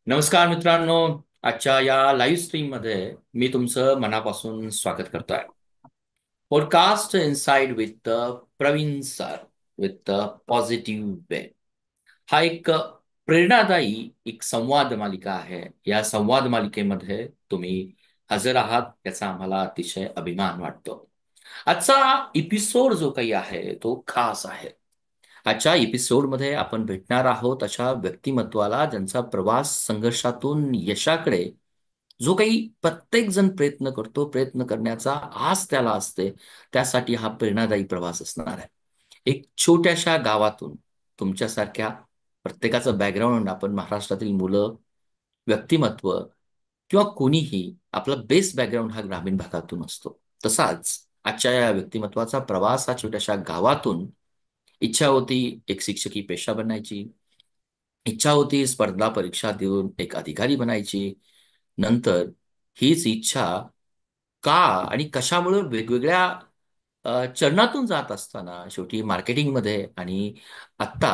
नमस्कार मित्रांनो. आजच्या या लाईव्ह स्ट्रीम मध्ये मी तुमचं मनापासून स्वागत करतोय. Podcast inside with Praveen sir with positive way. हा एक प्रेरणादायी एक संवाद मालिका आहे. या संवाद मालिकेमध्ये तुम्ही हजर आहात याचा आम्हाला अतिशय अभिमान वाटतो. आजचा एपिसोड जो काही आहे तो खास आहे. आजच्या एपिसोडमध्ये आपण भेटणार आहोत अशा व्यक्तिमत्वाला ज्यांचा प्रवास संघर्षातून यशाकडे जो काही प्रत्येक जण प्रयत्न करतो, प्रयत्न करण्याचा आस त्याला असते, त्यासाठी हा प्रेरणादायी प्रवास असणार आहे. एक छोट्याशा गावातून तुमच्यासारख्या प्रत्येकाचं बॅकग्राऊंड, आपण महाराष्ट्रातील मुलं, व्यक्तिमत्व किंवा कोणीही आपला बेस बॅकग्राऊंड हा ग्रामीण भागातून असतो. तसाच आजच्या या व्यक्तिमत्वाचा प्रवास हा छोट्याशा गावातून. इच्छा होती एक शिक्षकी पेशा बनायची. इच्छा होती स्पर्धा परीक्षा देऊन एक अधिकारी बनायची. नंतर हीच इच्छा का आणि कशामुळे वेगवेगळ्या चरणातून जात असताना शेवटी मार्केटिंगमध्ये आणि आत्ता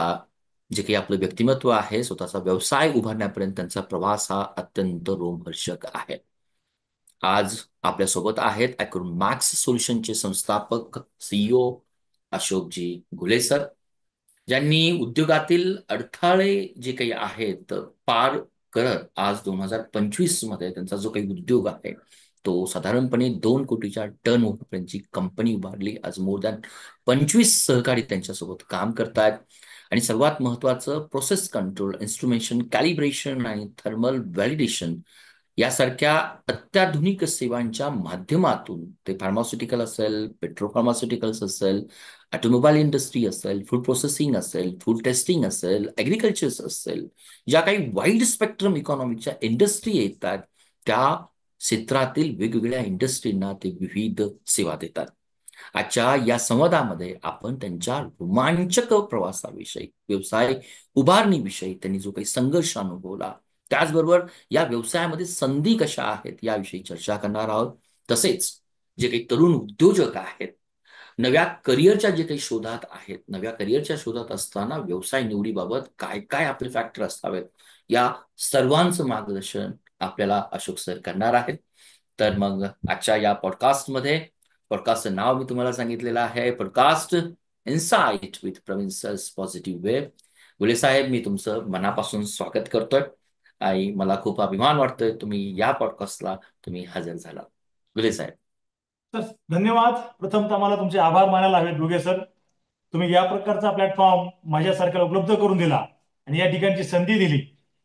जे काही आपलं व्यक्तिमत्व आहे, स्वतःचा व्यवसाय उभारण्यापर्यंत त्यांचा प्रवास हा अत्यंत रोमहर्षक आहे. आज आपल्यासोबत आहेत मॅक्स सोल्युशनचे संस्थापक सीईओ अशोकजी घुले सर, ज्यांनी उद्योगातील अडथळे जे काही आहेत पार करत आज 2025 मध्ये त्यांचा जो काही उद्योग आहे तो साधारणपणे 2 कोटीच्या टर्न ओव्हरपर्यंतची कंपनी उभारली. आज मोर दॅन 25 सहकारी त्यांच्यासोबत काम करतायत. आणि सर्वात महत्वाचं प्रोसेस कंट्रोल, इन्स्ट्रुमेंटेशन, कॅलिब्रेशन आणि थर्मल व्हॅलिडेशन यासारख्या अत्याधुनिक सेवांच्या माध्यमातून ते फार्मास्युटिकल असेल, पेट्रोफार्मास्युटिकल्स असेल, ऑटोमोबाईल इंडस्ट्री असेल, फूड प्रोसेसिंग असेल, फूड टेस्टिंग असेल, ॲग्रिकल्चर असेल, ज्या काही वाईड स्पेक्ट्रम इकॉनॉमिकच्या इंडस्ट्री येतात त्या क्षेत्रातील वेगवेगळ्या इंडस्ट्रींना ते विविध सेवा देतात. आजच्या या संवादामध्ये आपण त्यांच्या रोमांचक प्रवासाविषयी, व्यवसाय उभारणीविषयी, त्यांनी जो काही संघर्ष अनुभवला, त्याचबरोबर या व्यवसायामध्ये संधी कशा आहेत याविषयी चर्चा करणार आहोत. तसेच जे काही तरुण उद्योजक आहेत, नव्या करिअरच्या जे काही शोधात आहेत, नव्या करिअरच्या शोधात असताना व्यवसाय निवडीबाबत काय काय आपले फॅक्टर असावेत, या सर्वांचं मार्गदर्शन आपल्याला अशोक सर करणार आहेत. तर मग आजच्या या पॉडकास्टमध्ये, पॉडकास्टचं नाव मी तुम्हाला सांगितलेलं आहे, पॉडकास्ट इनसाइट विथ प्रवीण सर्स पॉझिटिव्ह वे. गुले साहेब, मी तुमचं मनापासून स्वागत करतोय आणि मला खूप अभिमान वाटतोय तुम्ही या पॉडकास्टला तुम्ही हजर झाला. गुले साहेब. तर धन्यवाद. प्रथमतः मला तुमचे आभार मानायला हवेत दुगे सर. तुम्ही या प्रकारचा प्लॅटफॉर्म माझ्यासारख्याला उपलब्ध करून दिला आणि या ठिकाणची संधी दिली.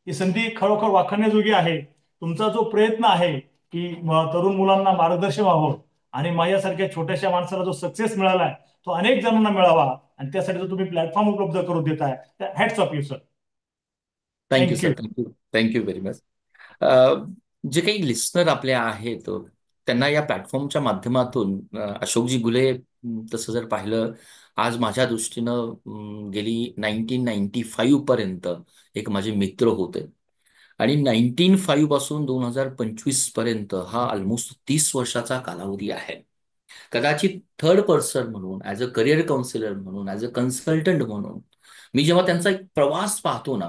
ही संधी खरोखर वाखाणण्याजोगी आहे. तुमचा जो प्रयत्न आहे की तरुण मुलांना मार्गदर्शन व्हावं आणि माझ्यासारख्या छोट्याशा माणसाला जो सक्सेस मिळाला आहे तो अनेक जणांना मिळावा आणि त्यासाठी जो तुम्ही प्लॅटफॉर्म उपलब्ध करून देताय त्या hats off you sir. Thank you sir. Thank you. Thank you. Thank you very much. जे काही लिस्नर आपले आहेत त्यांना या प्लॅटफॉर्मच्या माध्यमातून अशोकजी घुले, तसं जर पाहिलं, आज माझ्या दृष्टीनं गेली 1995 पर्यंत एक माझे मित्र होते. आणि 1995 पासून 2025 पर्यंत हा ऑलमोस्ट 30 वर्षाचा कालावधी आहे. कदाचित थर्ड पर्सन म्हणून, ॲज अ करिअर काउन्सिलर म्हणून, ॲज अ कन्सल्टंट म्हणून मी जेव्हा त्यांचा एक प्रवास पाहतो ना,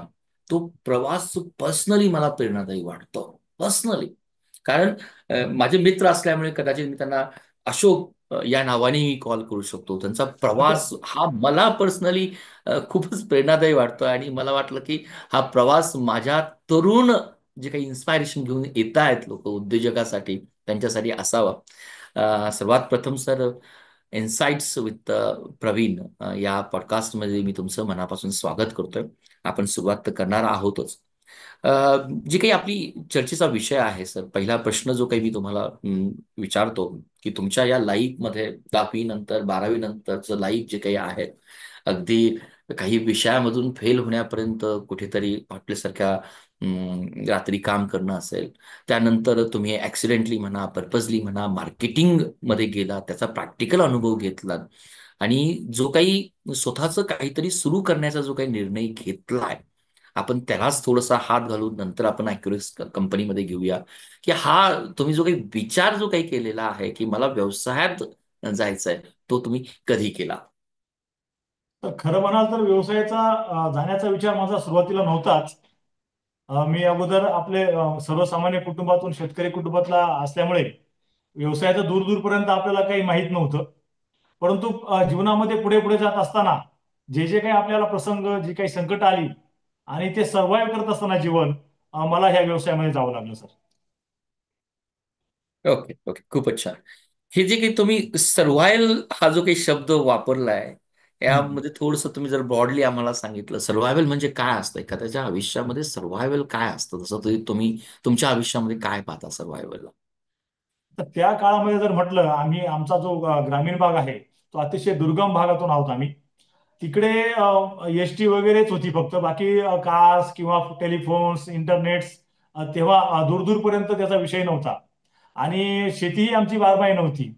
तो प्रवास पर्सनली मला प्रेरणादायी वाटतो. पर्सनली. कारण माझे मित्र असल्यामुळे कदाचित मी त्यांना अशोक या नावानेही कॉल करू शकतो. त्यांचा प्रवास हा मला पर्सनली खूपच प्रेरणादायी वाटतो आणि मला वाटलं की हा प्रवास माझ्या तरुण जे काही इन्स्पायरेशन घेऊन येत आहेत लोक उद्योजकासाठी, त्यांच्यासाठी असावा. सर्वात प्रथम सर, इन्साइट्स विथ प्रवीण या पॉडकास्टमध्ये मी तुमचं मनापासून स्वागत करतोय. आपण सुरुवात तर करणार आहोतच. अ, जी काही आपली चर्चेचा विषय आहे सर, पहिला प्रश्न जो काही मी तुम्हाला विचारतो की तुमच्या या लाईफमध्ये 10वी नंतर 12वी नंतरचं लाईफ जे काही आहे, अगदी काही विषयामधून फेल होण्यापर्यंत, कुठेतरी आपल्यासारख्या रात्री काम करणं असेल, त्यानंतर तुम्ही ऍक्सिडेंटली म्हणा, पर्पजली म्हणा, मार्केटिंग मध्ये गेला, त्याचा प्रॅक्टिकल अनुभव घेतलात आणि जो काही स्वतःचं काहीतरी सुरू करण्याचा जो काही निर्णय घेतलाय, आपण त्यालाच थोडासा हात घालून नंतर आपण ॲक्युरेस कंपनीमध्ये घेऊया, की हा तुम्ही जो काही विचार जो काही केलेला आहे की मला व्यवसायात जायचंय, तो तुम्ही कधी केला? तर खरं म्हणाल तर व्यवसायाचा जाण्याचा विचार माझा सुरुवातीला नव्हताच. मी अगोदर आपले सर्वसामान्य कुटुंबातून शेतकरी कुटुंबातला असल्यामुळे व्यवसायाचं दूर दूरपर्यंत आपल्याला काही माहीत नव्हतं. परंतु जीवनामध्ये पुढे पुढे जात असताना जे जे काही आपल्याला प्रसंग, जी काही संकट आली आणि ते सर्व्हाइव्ह करत असताना जीवन, मला ह्या व्यवसायामध्ये जावं लागलं सर. ओके ओके, खूपच छान. हे जे काही तुम्ही सर्व्हायवल हा जो काही शब्द वापरलाय, हम्म. यामध्ये थोडंसं तुम्ही जर ब्रॉडली आम्हाला सांगितलं, सर्व्हायवल म्हणजे काय असतं, एखाद्याच्या आयुष्यामध्ये सर्व्हायवल काय असतं, जसं तुम्ही तुमच्या आयुष्यामध्ये काय पाहता सर्व्हायवलला? तर त्या काळामध्ये जर म्हटलं, आमचा जो ग्रामीण भाग आहे तो अतिशय दुर्गम भागातून आहोत आम्ही. तिकडे एस टी वगैरेच होती फक्त, बाकी कार्स किंवा टेलिफोन्स, इंटरनेट्स तेव्हा दूर दूरपर्यंत त्याचा विषय नव्हता. आणि शेतीही आमची बारमाही नव्हती.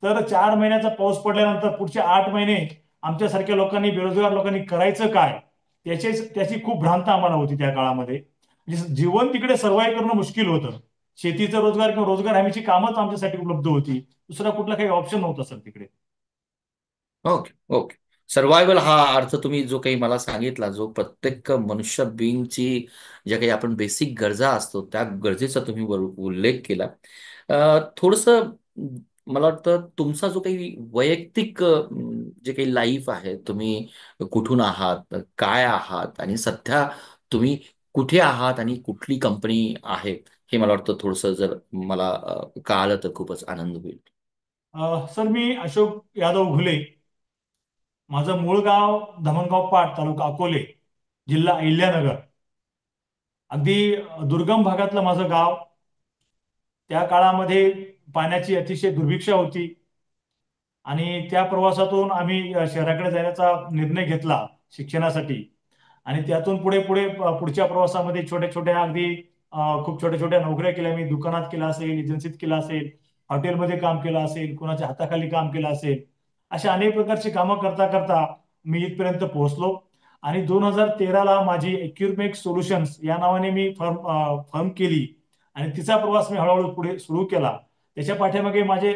तर 4 महिन्याचा पाऊस पडल्यानंतर पुढचे 8 महिने आमच्यासारख्या लोकांनी, बेरोजगार लोकांनी करायचं काय, त्याची खूप भ्रांत आम्हाला होती त्या काळामध्ये. म्हणजे जीवन तिकडे सर्व्हाइव्ह करणं मुश्किल होतं. शेतीचा रोजगार किंवा रोजगार हमीची कामच आमच्यासाठी उपलब्ध होती. दुसरा कुठला काही ऑप्शन नव्हता सर तिकडे. Okay okay. सर्व्हायवल हा अर्थ तुम्ही जो काही मला सांगितला, जो प्रत्येक मनुष्य बिंगची ज्या काही आपण बेसिक गरजा असतो त्या गरजेचा तुम्ही उल्लेख केला. थोडंसं मला वाटतं तुमचा जो काही वैयक्तिक जे काही लाईफ आहे, तुम्ही कुठून आहात, काय आहात आणि सध्या तुम्ही कुठे आहात आणि कुठली कंपनी आहे, हे मला वाटतं थोडंसं जर मला कळालं तर खूपच आनंद होईल. सर, मी अशोक यादव घुले. माझं मूळ गाव धमणगाव पाट, तालुका अकोले, जिल्हा अहिल्यानगर. अगदी दुर्गम भागातलं माझं गाव. त्या काळामध्ये पाण्याची अतिशय दुर्भिक्षा होती आणि त्या प्रवासातून आम्ही शहराकडे जाण्याचा निर्णय घेतला शिक्षणासाठी. आणि त्यातून पुढे पुढे पुढच्या प्रवासामध्ये छोट्या छोट्या अगदी खूप छोट्या छोट्या नोकऱ्या केल्या. मी दुकानात केला असेल, एजन्सीत केला असेल, हॉटेलमध्ये काम केलं असेल, कोणाच्या हाताखाली काम केलं असेल. अशा अनेक प्रकारची कामं करता करता मी इथपर्यंत पोहोचलो. आणि 2013ला माझी एक्युरमेक सोल्युशन्स या नावाने मी फर्म केली. आणि तिचा प्रवास मी हळूहळू पुढे सुरू केला. त्याच्या पाठीमागे माझे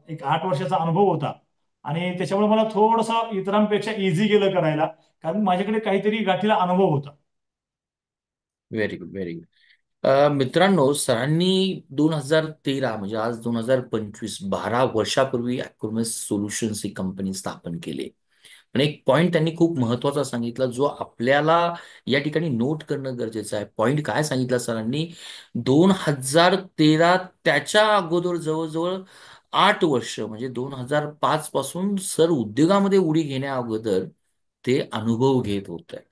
एक 8 वर्षाचा अनुभव होता. आणि त्याच्यामुळे मला थोडंसं इतरांपेक्षा इझी गेलं करायला, कारण माझ्याकडे काहीतरी गाठीला अनुभव होता. Very good, very good. मित्रांनो, सरांनी 2013 म्हणजे आज 2025, 12 वर्षापूर्वी अॅक्युरमेस सोल्युशन्स ही कंपनी स्थापन केली. आणि एक पॉइंट त्यांनी खूप महत्वाचा सांगितला, जो आपल्याला या ठिकाणी नोट करणं गरजेचं आहे. पॉइंट काय सांगितला सरांनी? 2013, त्याच्या अगोदर जवळजवळ 8 वर्ष, म्हणजे 2005 पासून सर उद्योगामध्ये उडी घेण्या अगोदर ते अनुभव घेत होते.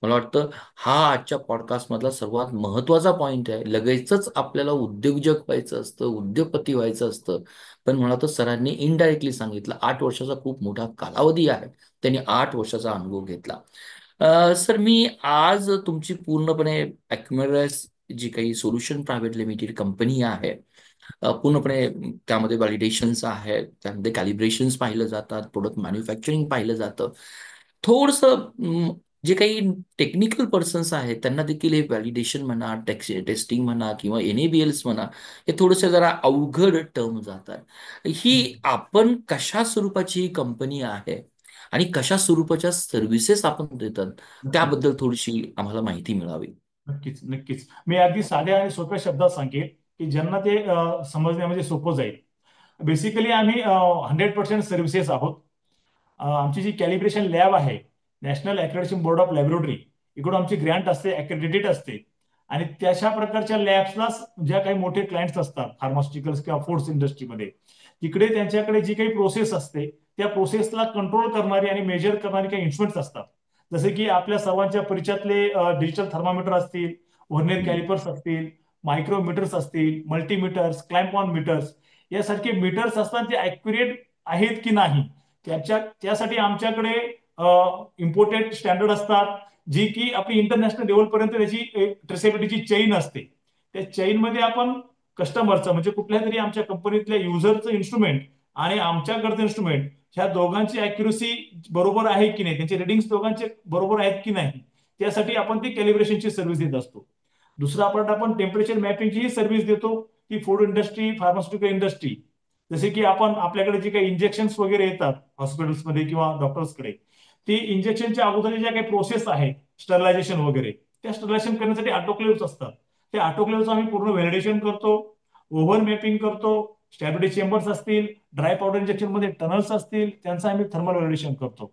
मला वाटतं हा आजच्या पॉडकास्ट मधला सर्वात महत्वाचा पॉइंट आहे. लगेचच आपल्याला उद्योजक व्हायचं असतं, उद्योगपती व्हायचं असतं. पण मला तर सरांनी इनडायरेक्टली सांगितलं, 8 वर्षाचा खूप मोठा कालावधी आहे. त्यांनी 8 वर्षाचा अनुभव घेतला. सर, मी आज तुमची पूर्णपणे अॅक्युरेस जी काही सोल्युशन प्रायव्हेट लिमिटेड कंपनी आहे, पूर्णपणे त्यामध्ये व्हॅलिडेशन्स आहेत, त्यामध्ये कॅलिब्रेशन्स पाहिलं जातात, प्रोडक्ट मॅन्युफॅक्चरिंग पाहिलं जातं. थोडंसं जे काही टेक्निकल पर्सन्स आहेत त्यांना देखील हे व्हॅलिडेशन म्हणा, टेस्टिंग म्हणा किंवा एनएबीएल्स म्हणा, हे थोडेसे जरा अवघड टर्म जातात. ही आपण कशा स्वरूपाची ही कंपनी आहे आणि कशा स्वरूपाच्या सर्व्हिसेस आपण देतात, नक्कीच त्याबद्दल थोडीशी आम्हाला माहिती मिळावी. नक्कीच नक्कीच. मी अगदी साध्या आणि सोप्या शब्दात सांगेन की ज्यांना ते समजण्यामध्ये सोपं जाईल. बेसिकली आम्ही 100% सर्व्हिसेस आहोत. आमची जी कॅलिब्रेशन लॅब आहे, national accreditation board of laboratory, इकडून आमची ग्रँट असते, अक्रेडिटेड असते. आणि त्याच्या प्रकारच्या लॅब्सला ज्या काही मोठे क्लायंट्स असतात फार्मास्युटिकल्स किंवा फूड्स इंडस्ट्रीमध्ये, तिकडे त्यांच्याकडे जी काही प्रोसेस असते त्या प्रोसेसला कंट्रोल करणारी आणि मेजर करणारी काही इन्स्ट्रुमेंट्स असतात. जसे की आपल्या सर्वांच्या परिचयातले डिजिटल थर्मामीटर असतील, व्हर्नियर हम्म. कॅलिपर्स असतील, मायक्रोमीटर्स असतील, मल्टीमीटर्स, क्लॅम्प ऑन मीटर्स, यासारखे मीटर्स असतात जे ॲक्युरेट आहेत की नाही, त्यासाठी आमच्याकडे इम्पोर्टेड स्टँडर्ड असतात, जी की आपली इंटरनॅशनल लेवलपर्यंत त्याची एक ट्रेसेबिलिटीची चेन असते. त्या चेनमध्ये आपण कस्टमरचं, म्हणजे कुठल्या तरी आमच्या कंपनीतल्या युजरचं इन्स्ट्रुमेंट आणि आमच्याकडचं इन्स्ट्रुमेंट, ह्या दोघांची अॅक्युरसी बरोबर आहे की नाही, त्यांचे रिडिंग्स दोघांचे बरोबर आहेत की नाही, त्यासाठी आपण ती कॅलिब्रेशनची सर्व्हिस देत असतो. दुसरा पार्ट, आपण टेम्परेचर मॅपिंगची सर्व्हिस देतो, ती फूड इंडस्ट्री, फार्मास्युटिकल इंडस्ट्री. जसे की आपण आपल्याकडे जे काही इंजेक्शन्स वगैरे येतात हॉस्पिटल्समध्ये किंवा डॉक्टर्सकडे, ती इंजेक्शनच्या अगोदरच्या ज्या काही प्रोसेस आहेत, स्टरलायझेशन वगैरे, त्या स्टरलायझेशन करण्यासाठी ऑटोक्लेव्हज असतात. ते ऑटोक्लेव्हचं आम्ही पूर्ण व्हॅलिडेशन करतो, ओव्हन मॅपिंग करतो, स्टॅबिलिटी चेंबर्स असतील, ड्राय पावडर इंजेक्शन मध्ये टनल्स असतील, त्यांचं आम्ही थर्मल व्हॅलिडेशन करतो.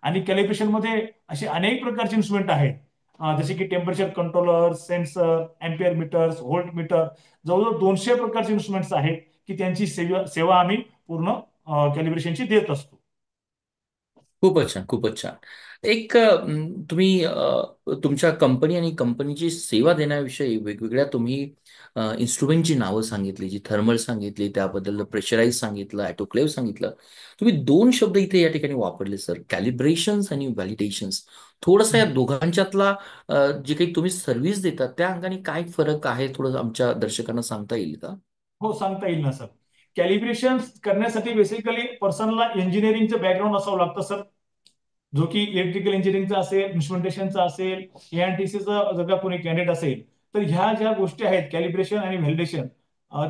आणि कॅलिब्रेशन मध्ये असे अनेक प्रकारचे इन्स्ट्रुमेंट आहेत, जसे की temperature controller, sensor, ampere meters, volt meter, जवळजवळ 200 प्रकारचे इन्स्ट्रुमेंट्स आहेत की त्यांची सेवा आम्ही पूर्ण कॅलिब्रेशनची देत असतो. खूपच छान, खूपच छान. एक तुम्ही तुमच्या कंपनी आणि कंपनीची सेवा देण्याविषयी वेगवेगळ्या तुम्ही इन्स्ट्रुमेंटची नावं सांगितली, जी थर्मल सांगितली, त्याबद्दल प्रेशराईज सांगितलं, ॲटोक्लेव्ह सांगितलं. तुम्ही दोन शब्द इथे या ठिकाणी वापरले सर, कॅलिब्रेशन्स आणि व्हॅलिडेशन्स. थोडंसं या दोघांच्यातला जे काही तुम्ही सर्व्हिस देतात त्या अंगाने काय फरक आहे, थोडं आमच्या दर्शकांना सांगता येईल का? हो, सांगता येईल ना सर. कॅलिब्रेशन करण्यासाठी बेसिकली पर्सनला इंजिनिअरिंगचं बॅकग्राऊंड असावं लागतं सर, जो की इलेक्ट्रिकल इंजिनिअरिंगचा असेल, इन्स्ट्रुमेंटेशनचा असेल, एएनटीसीचा जर का कोणी कॅन्डिडेट असेल तर ह्या ज्या गोष्टी आहेत कॅलिब्रेशन आणि व्हॅलिडेशन,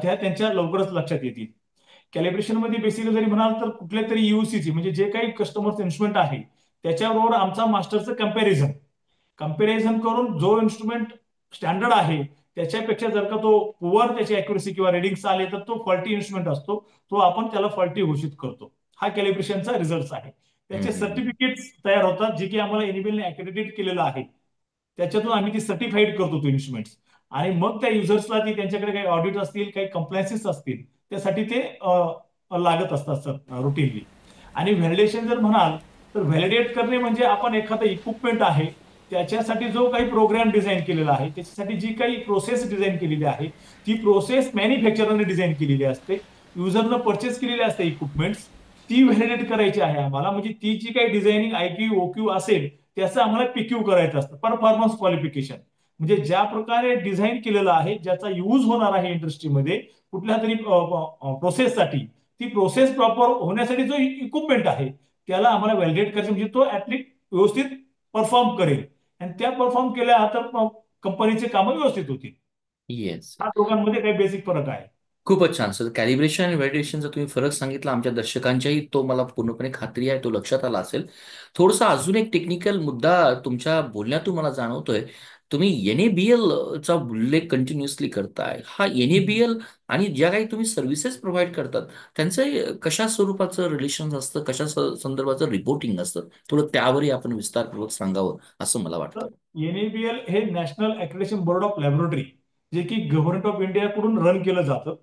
त्या त्यांच्या लवकरच लक्षात येतील. कॅलिब्रेशन मध्ये बेसिकली जरी म्हणाल तर कुठल्या तरी यूसीची म्हणजे जे काही कस्टमरचं इन्स्ट्रुमेंट आहे त्याच्याबरोबर आमचा मास्टरचं कंपॅरिझन करून जो इन्स्ट्रुमेंट स्टँडर्ड आहे त्याच्यापेक्षा जर का तो पुअर त्याची अॅक्युरेसी किंवा रिडिंग्स आले तर तो फॉल्टी इन्स्ट्रुमेंट असतो, तो आपण त्याला फॉल्टी घोषित करतो. हा कॅलिब्रेशनचा रिझल्ट आहे. त्याचे हम्म. सर्टिफिकेट्स तयार होतात जे की आम्हाला एनएबीएलने अक्रेडिट केलेलं आहे. त्याच्यातून आम्ही ती सर्टिफाईड करतो तो इन्स्ट्रुमेंट्स, आणि मग त्या युजर्सला ती त्यांच्याकडे काही ऑडिट असतील, काही कंप्लायन्सेस असतील, त्यासाठी ते लागत असतात सर रुटीनली. आणि व्हॅलिडेशन जर म्हणाल तर व्हॅलिडेट करणे म्हणजे आपण एखादा इक्विपमेंट आहे त्याच्यासाठी जो काही प्रोग्राम डिझाईन केलेला आहे, त्याच्यासाठी जी काही प्रोसेस डिझाईन केलेली आहे, ती प्रोसेस मॅन्युफॅक्चररने डिझाईन केलेली असते, युजरनं परचेस केलेली असते इक्विपमेंट्स, ती व्हॅलिडेट करायची आहे आम्हाला. म्हणजे ती जी काही डिझायनिंग आयक्यू ओक्यू असेल त्याचं आम्हाला पीक्यू करायचं असतं, परफॉर्मन्स क्वालिफिकेशन. म्हणजे ज्या प्रकारे डिझाईन केलेलं आहे, ज्याचा यूज होणार आहे इंडस्ट्रीमध्ये कुठल्या तरी प्रोसेससाठी, ती प्रोसेस प्रॉपर होण्यासाठी जो इक्विपमेंट आहे त्याला आम्हाला व्हॅलिडेट करायचं, म्हणजे तो ऍटलीस्ट व्यवस्थित परफॉर्म करेल, आणि त्या परफॉर्म केल्या तर कंपनीचे कामं व्यवस्थित होतील. येस. हा दोघांमध्ये काही बेसिक फरक आहे. खूपच छान सर. कॅलिब्रेशन आणि व्हॅलिडेशनचा तुम्ही फरक सांगितला, आमच्या दर्शकांच्याही तो मला पूर्णपणे खात्री आहे, तो लक्षात आला असेल. थोडंसं अजून एक टेक्निकल मुद्दा तुमच्या बोलण्यातून मला जाणवतोय. तुम्ही एनएबीएल चा उल्लेख कंटिन्युअसली करताय. हा एनएबीएल आणि ज्या काही तुम्ही सर्व्हिसेस प्रोव्हाइड करतात त्यांचं कशा स्वरूपाचं रिलेशन असतं, कशा संदर्भाचं रिपोर्टिंग असतं, थोडं त्यावरही आपण विस्तारपूर्वक सांगावं असं मला वाटतं. एनएबीएल हे national accreditation board of laboratory, जे की गव्हर्नमेंट ऑफ इंडियाकडून रन केलं जातं.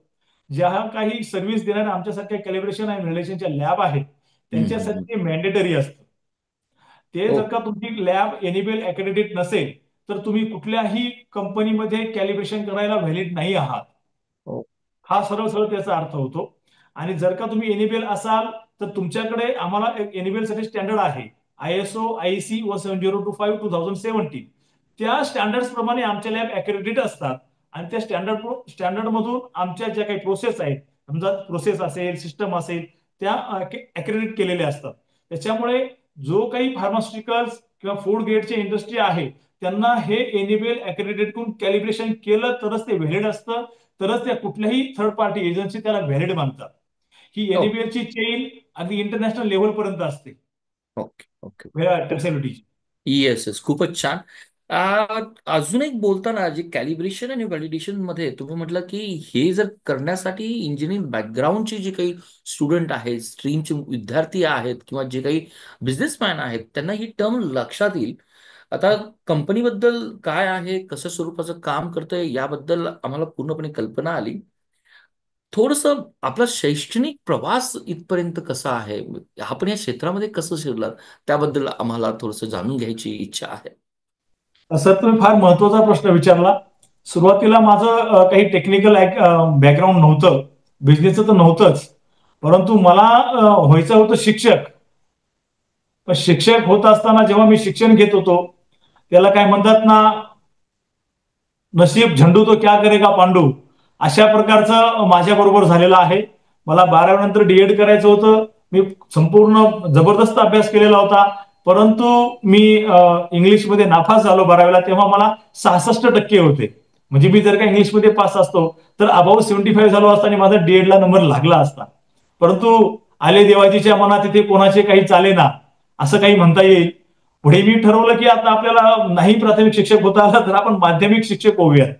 ज्या काही सर्व्हिस देणाऱ्या आमच्यासारख्या कॅलिब्रेशन आणि व्हॅलिडेशनच्या लॅब आहेत त्यांच्यासाठी हम्म. ते मॅन्डेटरी असतं. ते जर का ओके. तुमची लॅब एनएबीएल अक्रेडिटेड नसेल तर तुम्ही कुठल्याही कंपनीमध्ये कॅलिब्रेशन करायला व्हॅलिड नाही आहात. हा सरळ सरळ त्याचा अर्थ होतो. आणि जर का तुम्ही एनएबीएल असाल तर तुमच्याकडे आम्हाला एक एनएबीएल साठी स्टँडर्ड आहे, ISO IEC 17025:2017. त्या स्टँडर्ड प्रमाणे आमच्या लॅब अक्रेडिटेड असतात, आणि त्या स्टँडर्ड मधून आमच्या ज्या काही प्रोसेस आहेत, समजा प्रोसेस असेल, सिस्टम असेल, त्या अक्रेडिट केलेल्या असतात. त्याच्यामुळे जो काही फार्मास्युटिकल्स किंवा फूड ग्रेडची इंडस्ट्री आहे त्यांना हे एनएबीएल अक्रेडिटेड करून कॅलिब्रेशन केलं तरच ते व्हॅलिड असतं, तरच त्या कुठल्याही थर्ड पार्टी एजन्सी त्याला व्हॅलिड मानतात. ही ओके. एनएबीएल ची चेन अगदी इंटरनॅशनल लेव्हल पर्यंत असते ओके. ओके. ट्रेसेबिलिटीची. येस येस, खूपच छान. अजून एक बोलताना जे कॅलिब्रेशन आणि व्हॅलिडेशन मध्ये तुम्ही म्हटलं की हे जर करण्यासाठी इंजिनिअरिंग बॅकग्राऊंडचे जे काही स्टुडंट आहेत, स्ट्रीमचे विद्यार्थी आहेत, किंवा जे काही बिझनेसमॅन आहेत त्यांना ही टर्म लक्षात येईल. आता कंपनीबद्दल काय आहे, कसं स्वरूपाचं काम करतंय याबद्दल आम्हाला पूर्णपणे कल्पना आली. थोडंसं आपला शैक्षणिक प्रवास इथपर्यंत कसा आहे, आपण या क्षेत्रामध्ये कसं शिरलात, त्याबद्दल आम्हाला थोडंसं जाणून घ्यायची इच्छा आहे. सर, तुम्ही फार महत्वाचा प्रश्न विचारला. सुरुवातीला माझं काही टेक्निकल बॅकग्राऊंड नव्हतं, बिझनेसचं तर नव्हतंच, परंतु मला व्हायचं होतं शिक्षक. पण शिक्षक होत असताना जेव्हा मी शिक्षण घेत होतो त्याला काय म्हणतात ना, नसीब झंडू तो क्या करेगा पांडू, अशा प्रकारचं माझ्या बरोबर झालेलं आहे. मला 12वी नंतर डीएड करायचं होतं. मी संपूर्ण जबरदस्त अभ्यास केलेला होता, परंतु मी इंग्लिशमध्ये नापास झालो 12वीला. तेव्हा मला 66% होते. म्हणजे मी जर का इंग्लिशमध्ये पास असतो तर अबाव 75 झालो असता आणि माझा डीएडला नंबर लागला असता. परंतु आले देवाजीच्या मनात तिथे कोणाचे काही चाले ना, असं काही म्हणता येईल. पुढे मी ठरवलं की आता आपल्याला नाही प्राथमिक शिक्षक होता आला तर आपण माध्यमिक शिक्षक होऊयात.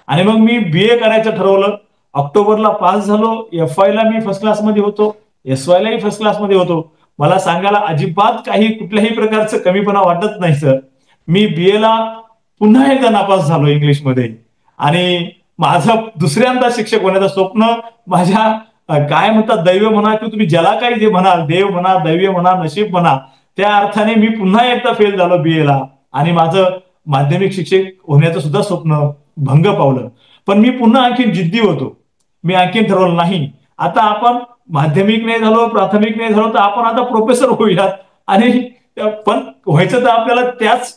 आणि मग मी बीए करायचं ठरवलं. ऑक्टोबरला पास झालो. FY ला मी फर्स्ट क्लासमध्ये होतो. SY लाही फर्स्ट क्लासमध्ये होतो. मला सांगायला अजिबात काही कुठल्याही प्रकारचं कमीपणा वाटत नाही सर. मी BA ला पुन्हा एकदा नापास झालो इंग्लिशमध्ये. आणि माझं दुसऱ्यांदा शिक्षक होण्याचं स्वप्न माझ्या काय म्हणतात दैव म्हणा की तुम्ही ज्याला काही जे म्हणाल, देव म्हणा, दैव म्हणा, नशीब म्हणा, त्या अर्थाने मी पुन्हा एकदा फेल झालो BA ला. आणि माझं माध्यमिक शिक्षक होण्याचं सुद्धा स्वप्न भंग पावलं. पण मी पुन्हा आणखी जिद्दी होतो. मी आणखीन ठरवलं नाही आता आपण माध्यमिक नाही झालो, प्राथमिक नाही झालो, तर आपण आता प्रोफेसर होऊयात. आणि पण व्हायचं तर आपल्याला त्याच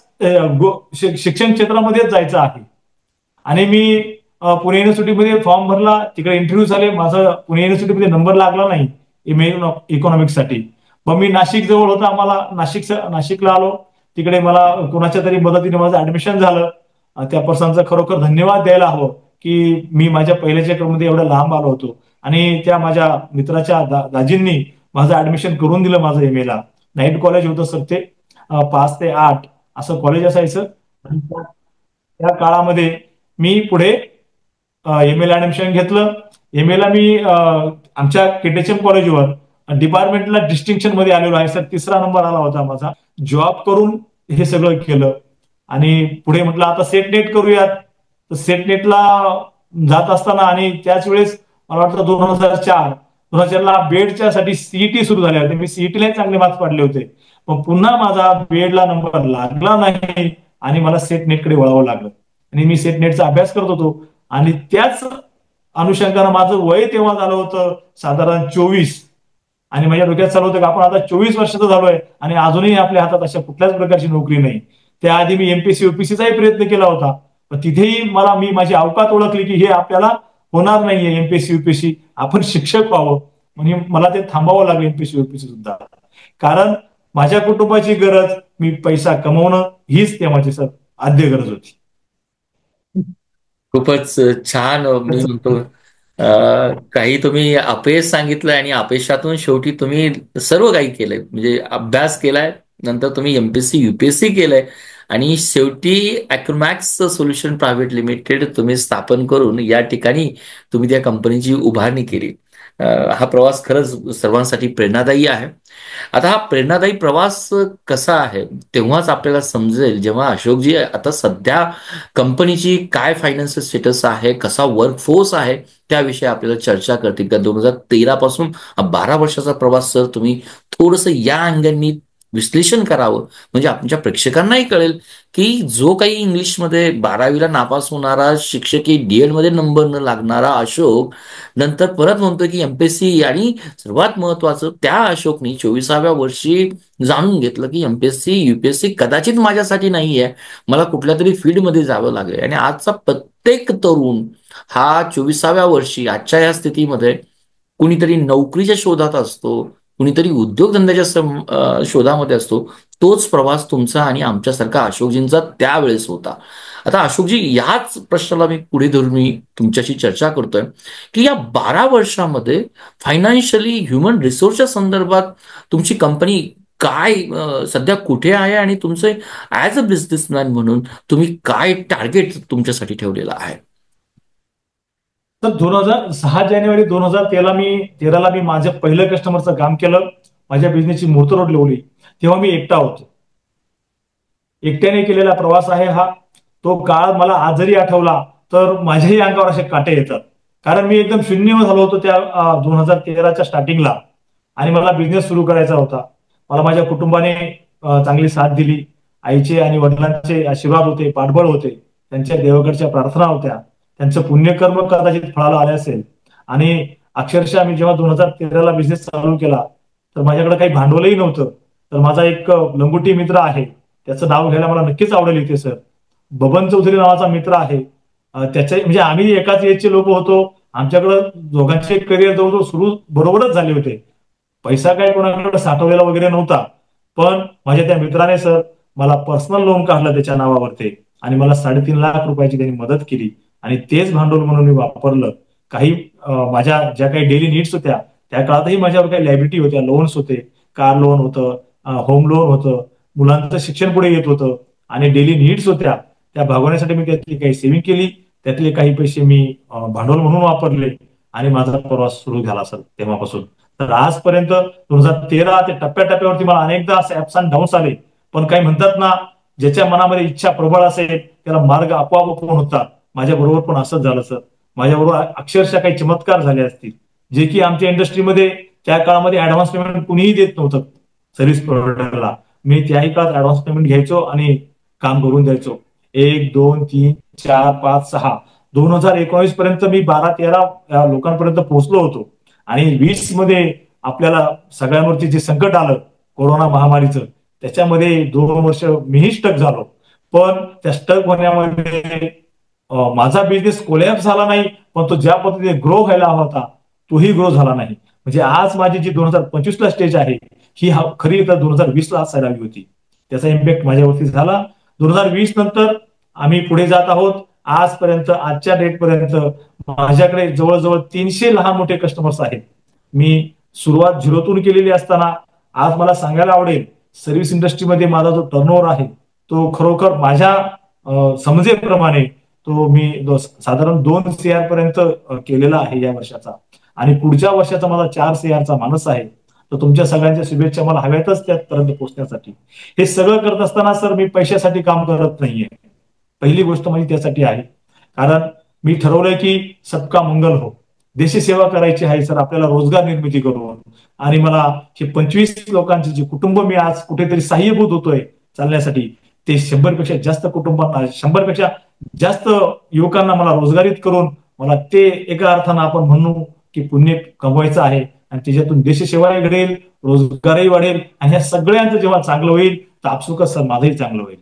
शिक्षण क्षेत्रामध्येच जायचं आहे. आणि मी पुणे युनिव्हर्सिटीमध्ये फॉर्म भरला. तिकडे इंटरव्ह्यू झाले. माझा पुणे युनिव्हर्सिटीमध्ये नंबर लागला नाही MA इकॉनॉमिक्ससाठी. मग मी नाशिक जवळ होता आम्हाला, नाशिकला आलो. तिकडे मला कोणाच्या तरी मदतीने माझं ऍडमिशन झालं. त्या पर्सनचा खरोखर धन्यवाद द्यायला हवं की मी माझ्या पहिल्याच्या क्रममध्ये एवढ्या लांब आलो होतो. आणि त्या माझ्या मित्राच्या दाजींनी माझं ऍडमिशन करून दिलं माझं MA ला. नाईट कॉलेज होतं सर ते. 5 ते 8 असं कॉलेज असायचं. आणि त्या काळामध्ये मी पुढे MA ला ऍडमिशन घेतलं. MA ला मी आमच्या KTHM कॉलेजवर डिपार्टमेंटला डिस्टिंक्शन मध्ये आलेलो आहे सर. 3रा नंबर आला होता माझा. जॉब करून हे सगळं केलं. आणि पुढे म्हटलं आता सेट नेट करूयात. तर सेट नेटला जात असताना आणि त्याच वेळेस मला वाटतं 2004ला बेडच्या साठी CET सुरू झाले होते. मी CET चांगले मार्क्स पाडले होते. पण पुन्हा माझा बेडला नंबर लागला नाही आणि मला सेट नेटकडे वळावं लागलं. आणि मी सेट नेटचा अभ्यास करत होतो. आणि त्याच अनुषंगानं माझं वय तेव्हा झालं होतं साधारण 24. आणि माझ्या डोक्यात चालू होतं की आपण आता 24 वर्षाचं झालोय आणि अजूनही आपल्या हातात अशा कुठल्याच प्रकारची नोकरी नाही. त्याआधी मी MPSC UPSCचाही प्रयत्न केला होता. पण तिथेही मी माझी अवकात ओळखली की हे आपल्याला होणार नाहीये MPSC UPSC. आपण शिक्षक व्हावं. म्हणजे मला ते थांबावं लागलं MPSC UPSC सुद्धा. कारण माझ्या कुटुंबाची गरज, मी पैसा कमवणं हीच तेव्हाची सर आद्य गरज होती. खूपच छान. मी म्हणतो काही तुम्ही अपयश सांगितलंय आणि अपयशातून शेवटी तुम्ही सर्व काही केलंय. म्हणजे अभ्यास केलाय, नंतर तुम्ही MPSC UPSC केलंय आणि शेवटी अॅक्रोमॅक्स सोल्युशन प्रायव्हेट लिमिटेड तुम्ही स्थापन करून या ठिकाणी तुम्ही त्या कंपनीची उभारणी केली. हा प्रवास खरंच सर्वांसाठी प्रेरणादायी आहे. आता हा प्रेरणादायी प्रवास कसा आहे तेव्हाच आपल्याला समजेल जेव्हा अशोकजी आता सध्या कंपनीची काय फायनान्शियल स्टेटस आहे, कसा वर्कफोर्स आहे, त्याविषयी आपल्याला चर्चा करतील. का 2013 पासून 12 वर्षाचा प्रवास सर तुम्ही थोडंसं या अंगाने विश्लेषण करावं म्हणजे आमच्या प्रेक्षकांनाही कळेल की जो काही इंग्लिशमध्ये 12वीला नापास होणारा शिक्षकी DED मध्ये नंबर न लागणारा अशोक नंतर परत म्हणतोय की MPSC आणि सर्वात महत्वाचं त्या अशोकनी 24व्या वर्षी जाणून घेतलं की MPSC UPSC कदाचित माझ्यासाठी नाहीये, मला कुठल्या तरी फील्डमध्ये जावं लागेल. आणि आजचा प्रत्येक तरुण हा 24व्या वर्षी आजच्या या स्थितीमध्ये कुणीतरी नोकरीच्या शोधात असतो, कुणीतरी उद्योगधंद्याच्या शोधामध्ये असतो. तोच प्रवास तुमचा आणि आमच्यासारखा अशोकजींचा त्यावेळेस होता. आता अशोकजी याच प्रश्नाला मी पुढे धरून मी तुमच्याशी चर्चा करतोय की या 12 वर्षामध्ये फायनान्शियली ह्युमन रिसोर्सच्या संदर्भात तुमची कंपनी काय सध्या कुठे आहे आणि तुमचे ऍज अ बिझनेसमॅन म्हणून तुम्ही काय टार्गेट तुमच्यासाठी ठेवलेलं आहे? तर जानेवारी 2013ला मी माझ्या पहिलं कस्टमरचं काम केलं. माझ्या बिझनेसची मुहूर्तमेढ लावली. तेव्हा मी एकटा होतो. एकट्याने केलेला प्रवास आहे हा. तो काळ मला आज जरी आठवला तर माझ्याही अंगावर असे काटे येतात. कारण मी एकदम शून्य झालो होतो त्या 2013च्या स्टार्टिंगला. आणि मला बिझनेस सुरू करायचा होता. मला माझ्या कुटुंबाने चांगली साथ दिली. आईचे आणि वडिलांचे आशीर्वाद होते, पाठबळ होते, त्यांच्या देवाकडच्या प्रार्थना होत्या. त्यांचं पुण्यकर्म कदाचित फळाला आले असेल. आणि अक्षरशः मी जेव्हा 2013ला बिझनेस चालू केला तर माझ्याकडे काही भांडवलही नव्हतं. तर माझा एक लंगोटी मित्र आहे, त्याचं नाव घ्यायला मला नक्कीच आवडेल इथे सर. बबन चौधरी नावाचा मित्र आहे. त्याच्या म्हणजे आम्ही एकाच एजचे लोक होतो. आमच्याकडं दोघांचे करिअर जवळजवळ सुरू बरोबरच झाले होते. पैसा काय कोणाकडे साठवलेला वगैरे नव्हता. पण माझ्या त्या मित्राने सर मला पर्सनल लोन काढलं त्याच्या नावावरती आणि मला 3.5 लाख रुपयाची त्यांनी मदत केली. आणि तेच भांडवल म्हणून मी वापरलं. काही माझ्या ज्या काही डेली नीड्स होत्या त्या काळातही माझ्यावर काही लायबिलिटी होत्या, लोन्स होते, कार लोन होतं, होम लोन होतं, मुलांचं शिक्षण पुढे येत होतं आणि डेली नीड्स होत्या त्या भागवण्यासाठी मी त्यातली काही सेव्हिंग केली. त्यातले काही पैसे मी भांडवल म्हणून वापरले आणि माझा प्रवास सुरू झाला सर तेव्हापासून. तर आजपर्यंत 2013 ते टप्प्याटप्प्यावरती मला अनेकदा असे अप्स अँड डाऊन्स आले, पण काही म्हणतात ना, ज्याच्या मनामध्ये इच्छा प्रबळ असेल त्याला मार्ग आपोआप ओपन होतात. माझ्या बरोबर पण असंच झालं सर. माझ्याबरोबर अक्षरशः काही चमत्कार झाले असतील जे की आमच्या इंडस्ट्रीमध्ये त्या काळामध्ये ऍडव्हान्स पेमेंट कुणीही देत नव्हतं सर्व्हिस प्रोव्हायडरला. मी त्याही काळात ऍडव्हान्स पेमेंट घ्यायचो आणि काम करून द्यायचो. 1, 2, 3, 4, 5, 6 2019 पर्यंत मी 12-13 लोकांपर्यंत पोहोचलो होतो. आणि 20 मध्ये आपल्याला सगळ्यांवरती जे संकट आलं कोरोना महामारीचं, त्याच्यामध्ये 2 वर्ष मीही स्टक झालो. पण त्या स्टक होण्यामध्ये माझा बिझनेस कोलॅप्स झाला नाही, पण तो ज्या पद्धतीने ग्रो व्हायला हवा होता तोही ग्रो झाला नाही. म्हणजे आज माझी जी 2025 ला स्टेज आहे ही खरी तर 2020 ला असायला हवी होती. त्याचा इम्पॅक्ट माझ्यावरती झाला. 2020 नंतर आम्ही पुढे जात आहोत. आजपर्यंत आजच्या डेट पर्यंत माझ्याकडे जवळजवळ 300 लहान मोठे कस्टमर्स आहेत. मी सुरुवात झिरोतून केलेली असताना आज मला सांगायला आवडेल सर्व्हिस इंडस्ट्रीमध्ये माझा जो टर्नओव्हर आहे तो खरोखर माझ्या समजेप्रमाणे तो मी साधारण 2 CR पर्यंत केलेला आहे या वर्षाचा. आणि पुढच्या वर्षाचा माझा 4 CRचा मानस आहे. तर तुमच्या सगळ्यांच्या शुभेच्छा मला हव्यातच त्यापर्यंत पोहोचण्यासाठी. हे सगळं करत असताना सर मी पैशासाठी काम करत नाहीये. पहिली गोष्ट म्हणजे त्यासाठी आहे कारण मी ठरवलंय की सबका मंगल हो, देशसेवा करायची आहे सर आपल्याला रोजगार निर्मिती करून. आणि मला हे 25 लोकांचे जे कुटुंब मी आज कुठेतरी सहाय्यभूत होतोय चालण्यासाठी, ते 100 पेक्षा जास्त कुटुंबांना 100 पेक्षा जास्त युवकांना मला रोजगारीत करून मला ते एका अर्थानं आपण म्हणू की पुण्य कमवायचं आहे. आणि त्याच्यातून देशसेवाही घडेल, रोजगारही वाढेल आणि ह्या सगळ्यांचं जेव्हा चांगलं होईल तर आपसुकच सर माझंही चांगलं होईल.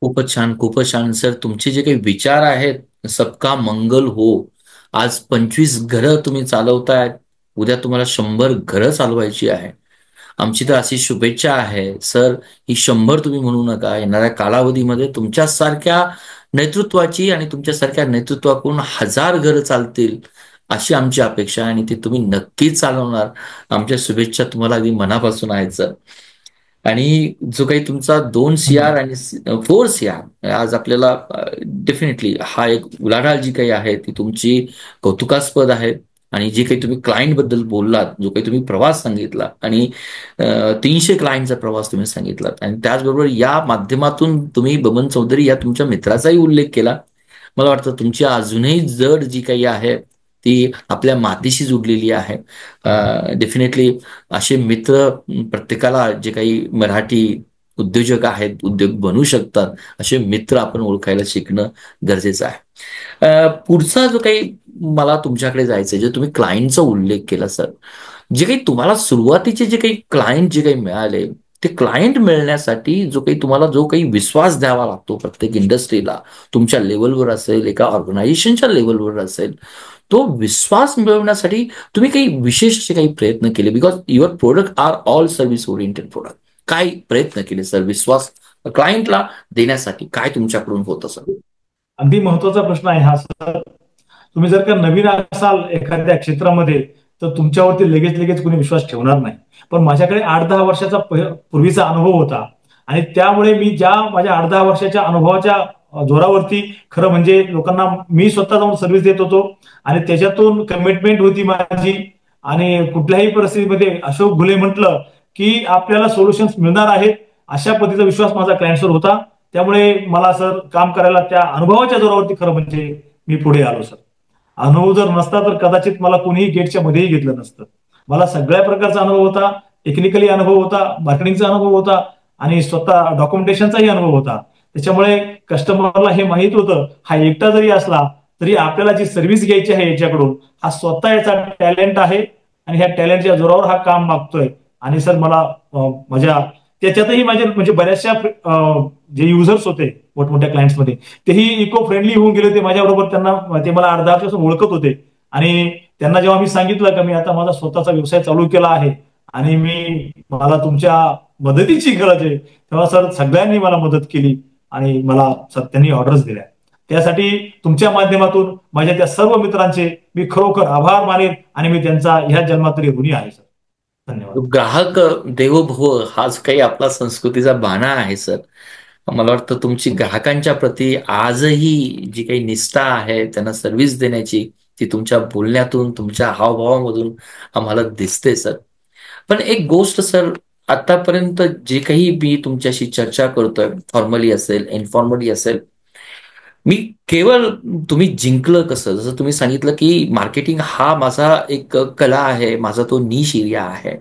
खूपच छान, खूपच छान सर. तुमचे जे काही विचार आहेत सबका मंगल हो. आज 25 घरं तुम्ही चालवतायत, उद्या तुम्हाला 100 घरं चालवायची आहे. आमची तर अशी शुभेच्छा आहे सर, ही 100 तुम्ही म्हणू नका. येणाऱ्या कालावधीमध्ये तुमच्यासारख्या नेतृत्वाची आणि तुमच्यासारख्या नेतृत्वाकडून 1000 घरं चालतील अशी आमची अपेक्षा आहे आणि ती तुम्ही नक्कीच चालवणार. आमच्या शुभेच्छा तुम्हाला अगदी मनापासून आहेत सर. आणि जो काही तुमचा 2 CR आणि 4 CR आज आपल्याला डेफिनेटली हा एक उलाढाल जी काही आहे ती तुमची कौतुकास्पद आहे. आणि जे काही तुम्ही क्लायंट बद्दल बोललात, जो काही तुम्ही प्रवास सांगितला आणि 300 क्लायंटचा प्रवास तुम्ही सांगितलात आणि त्याचबरोबर या माध्यमातून तुम्ही बबन चौधरी या तुमच्या मित्राचाही उल्लेख केला. मला वाटतं तुमची अजूनही जड जी काही आहे ती आपल्या मातीशी जुडलेली आहे. डेफिनेटली असे मित्र प्रत्येकाला, जे काही मराठी उद्योजक आहेत, उद्योग बनू शकतात, असे मित्र आपण ओळखायला शिकणं गरजेचं आहे. पुढचा जो काही मला तुमच्याकडे जायचंय, जे तुम्ही क्लायंटचा उल्लेख केला सर, जे काही तुम्हाला सुरुवातीचे जे काही क्लायंट जे काही मिळाले, ते क्लायंट मिळण्यासाठी तुम्हाला जो काही विश्वास द्यावा लागतो प्रत्येक इंडस्ट्रीला, तुमच्या लेवलवर असेल, एका ऑर्गनायझेशनच्या लेवलवर असेल, तो विश्वास मिळवण्यासाठी तुम्ही काही विशेष असे काही प्रयत्न केले? Because your product are all service oriented product. काय प्रयत्न केले सर विश्वास क्लायंटला देण्यासाठी? काय तुमच्याकडून होतं सर? अगदी महत्वाचा प्रश्न आहे हा सर. तुम्ही जर का नवीन असाल एखाद्या क्षेत्रामध्ये तर तुमच्यावरती लगेच लगेच कोणी विश्वास ठेवणार नाही. पण माझ्याकडे 8-10 वर्षाचा पूर्वीचा अनुभव होता आणि त्यामुळे मी ज्या माझ्या 8-10 वर्षाच्या अनुभवाच्या जोरावरती खरं म्हणजे लोकांना मी स्वतः जाऊन सर्व्हिस देत होतो आणि त्याच्यातून कमिटमेंट होती माझी. आणि कुठल्याही परिस्थितीमध्ये अशोक घुले म्हटलं की आपल्याला सोल्युशन्स मिळणार आहेत अशा पद्धतीचा विश्वास माझा क्लायंटवर होता. त्यामुळे मला सर काम करायला त्या अनुभवाच्या जोरावरती खरं म्हणजे मी पुढे आलो सर. अनुभव जर नसता तर कदाचित मला कोणीही गेटच्या मध्येही घेतलं नसतं. मला सगळ्या प्रकारचा अनुभव होता, टेक्निकली अनुभव होता, मार्केटिंगचा अनुभव होता आणि स्वतः डॉक्युमेंटेशनचाही अनुभव होता. त्याच्यामुळे कस्टमरला हे माहित होतं हा एकटा जरी असला तरी आपल्याला जी सर्व्हिस घ्यायची आहे याच्याकडून हा स्वतः याचा टॅलेंट आहे आणि ह्या टॅलेंटच्या जोरावर हा काम मागतोय. आणि सर मला माझ्या त्याच्यातही माझे म्हणजे बऱ्याचशा जे युजर्स होते मोठमोठ्या क्लायंट्समध्ये तेही इको फ्रेंडली होऊन गेले होते माझ्याबरोबर. त्यांना ते मला 8-10 वर्षापासून ओळखत होते आणि त्यांना जेव्हा मी सांगितलं की मी आता माझा स्वतःचा व्यवसाय चालू केला आहे आणि मला तुमच्या मदतीची गरज आहे, तेव्हा सर सगळ्यांनी मला मदत केली आणि मला सर त्यांनी ऑर्डर्स दिल्या. त्यासाठी तुमच्या माध्यमातून माझ्या त्या सर्व मित्रांचे मी खरोखर आभार मानेन आणि मी त्यांचा ह्या जन्मात तरी ऋणी आहे सर. धन्यवाद. ग्राहक देवो भव हा जो काही आपला संस्कृतीचा बाणा आहे सर, मला वाटतं तुमची ग्राहकांच्या प्रती आजही जी काही निष्ठा आहे त्यांना सर्व्हिस देण्याची, ती तुमच्या बोलण्यातून तुमच्या हावभावामधून आम्हाला दिसते सर. पण एक गोष्ट सर, आतापर्यंत जे काही मी तुमच्याशी चर्चा करतोय, फॉर्मली असेल इन्फॉर्मली असेल, मी केवळ तुम्ही जिंकलं कसं, जसं तुम्ही सांगितलं की मार्केटिंग हा माझा एक कला आहे, माझा तो नीश एरिया आहे.